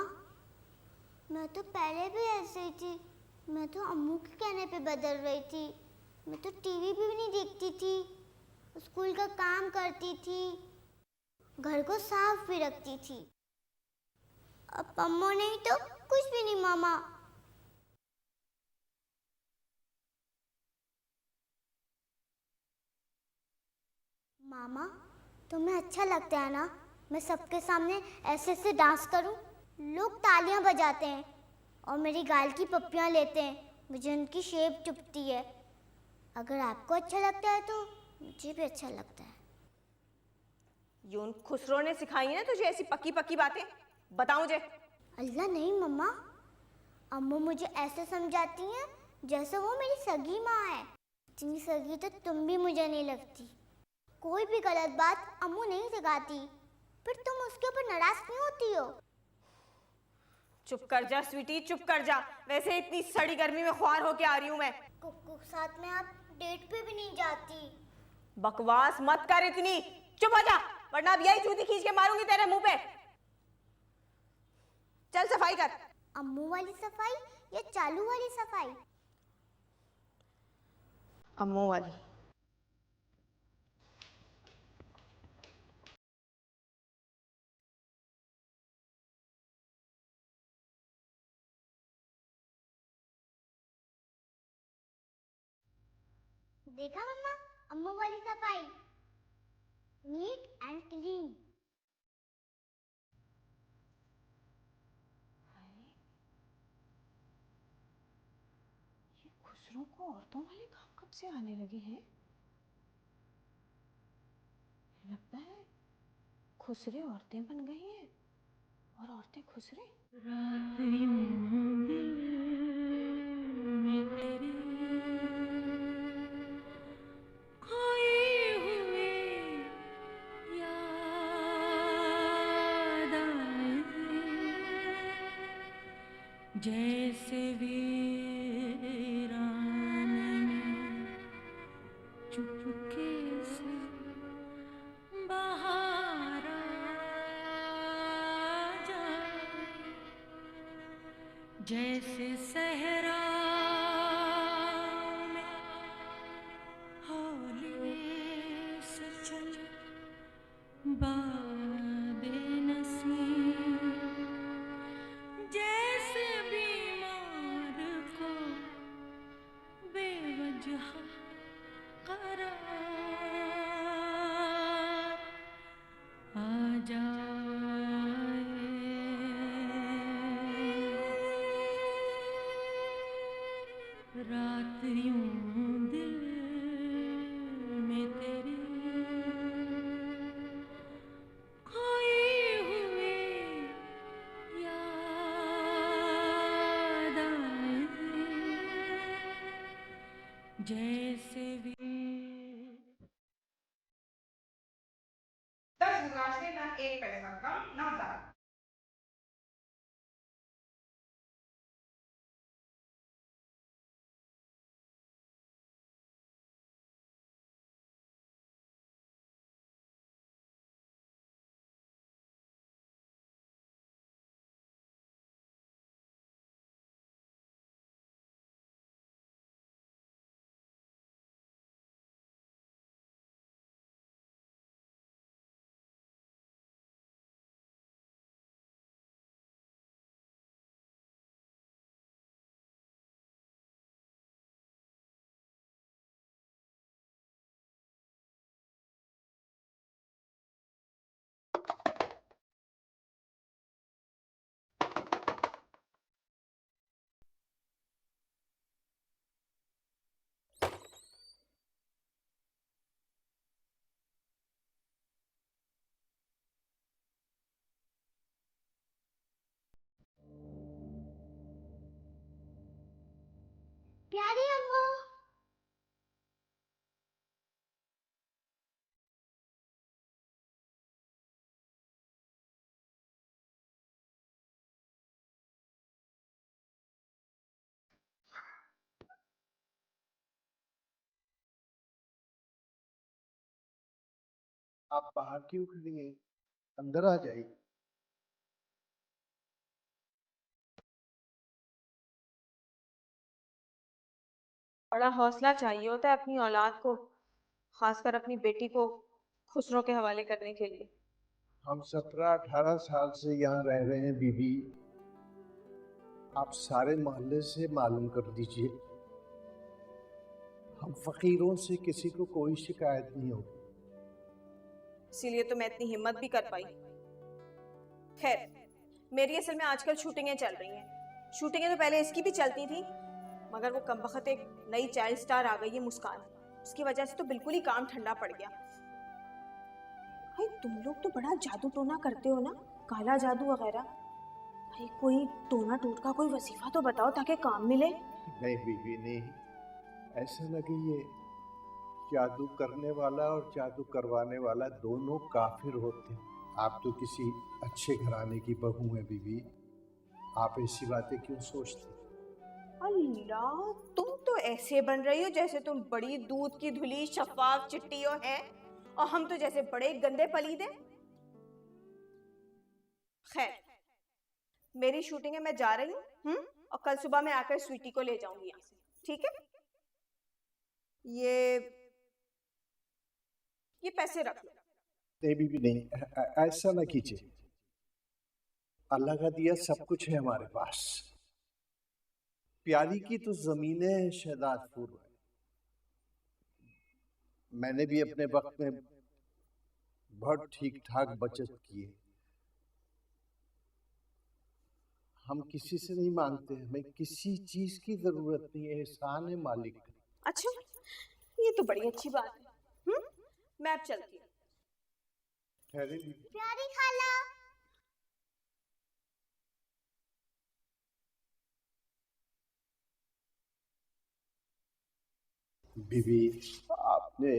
S10: मैं तो पहले भी ऐसे ही थी, मैं तो अम्मू के कहने पे बदल रही थी। मैं तो टीवी भी नहीं देखती थी, स्कूल का काम करती थी, घर को साफ भी रखती थी। अब अम्मू नहीं तो कुछ भी नहीं मामा। मामा तुम्हें अच्छा लगता है ना मैं सबके सामने ऐसे ऐसे डांस करूं? लोग तालियां बजाते हैं और मेरी गाल की पप्पियां लेते हैं, मुझे उनकी शेप चुभती है। अगर आपको अच्छा लगता है तो मुझे भी अच्छा लगता है।
S6: ये उन खुसरो ने सिखाई है ना तुझे ऐसी पक्की पक्की बातें? बताऊं मुझे?
S10: अल्लाह नहीं मम्मा, अम्मू मुझे ऐसे समझाती हैं जैसे वो मेरी सगी माँ है। इतनी सगी तो तुम भी मुझे नहीं लगती। कोई भी गलत बात अम्मू नहीं सिखाती, फिर तुम उसके ऊपर नाराज क्यों होती हो?
S6: चुप कर जा स्वीटी, चुप कर जा। वैसे इतनी सड़ी गर्मी में ख्वार होके आ रही हूँ मैं।
S10: कुकू साथ में आप डेट पे भी नहीं जाती।
S6: बकवास मत कर इतनी, चुप हो जा वरना अब यही जूती खींच के मारूंगी तेरे मुंह पे। चल सफाई कर।
S10: अम्मू वाली सफाई या चालू वाली सफाई?
S6: अम्मू वाली।
S10: देखा मम्मा, अम्मू वाली सफाई, नीट एंड क्लीन।
S6: ये खुसरो को औरतों वाले काम कब से आने लगे हैं? लगता है खुसरे औरतें बन गई हैं और औरतें खुसरे।
S16: जैसे वीरान में चुपके से बाहर आ जाए, जैसे सहरा में होली से चले बेनसीब, जैसे बीमार को बेवजह करार आ जाए। रात यूं दिल में तेरी खोई हुई याद आए, जैसे भी
S3: 10,000 से ना 1 पैसा कम ना ज्यादा।
S10: प्यारी अम्मा,
S13: आप बाहर क्यों खड़ी हैं? अंदर आ जाइए।
S2: बड़ा हौसला चाहिए होता है अपनी औलाद को, खासकर अपनी बेटी को खुसरो के हवाले करने के लिए।
S13: हम 17-18 साल से यहाँ रह रहे हैं बीबी। आप सारे मोहल्ले से मालूम कर दीजिए, हम फकीरों से किसी को कोई शिकायत नहीं होगी।
S2: इसीलिए तो मैं इतनी हिम्मत भी कर पाई। खैर, मेरी असल में आजकल शूटिंगें चल रही हैं। शूटिंगें तो पहले इसकी भी चलती थी, मगर वो कमबख्त एक नई चाइल्ड स्टार आ गई है मुस्कान, उसकी वजह से तो बिल्कुल ही काम ठंडा पड़ गया। भाई तुम लोग तो बड़ा जादू टोना करते हो ना, काला जादू वगैरह। भाई कोई टोना टोटका कोई वजीफा तो बताओ ताकि काम मिले।
S13: नहीं बीबी नहीं, ऐसा लगे ये जादू करने वाला और जादू करवाने वाला दोनों काफिर होते हैं। आप तो किसी अच्छे घराने की बहू हैं बीबी, आप ऐसी बातें क्यों सोचते?
S2: अल्लाह, तुम तो ऐसे बन रही हो जैसे तुम बड़ी दूध की धुली शफाफ चिट्टियों हैं, और हम तो जैसे बड़े गंदे पलीदे। खैर, मेरी शूटिंग है, मैं जा रही हूँ, और कल सुबह मैं आकर स्वीटी को ले जाऊंगी यहाँ से, ठीक है? ये पैसे रख लो।
S13: नहीं बीबी नहीं, ऐसा ना कीजिए। अल्लाह का दिया सब कुछ है हमारे पास। प्यारी की तो जमीनें शहदादपुर है। मैंने भी अपने वक्त में बहुत ठीक ठाक बचत की है। हम किसी से नहीं मांगते, हमें किसी चीज की जरूरत नहीं है, एहसान है मालिक।
S2: अच्छा, ये तो बड़ी अच्छी बात है। मैं अब चलती हूँ।
S10: प्यारी खाला,
S13: बीबी आपने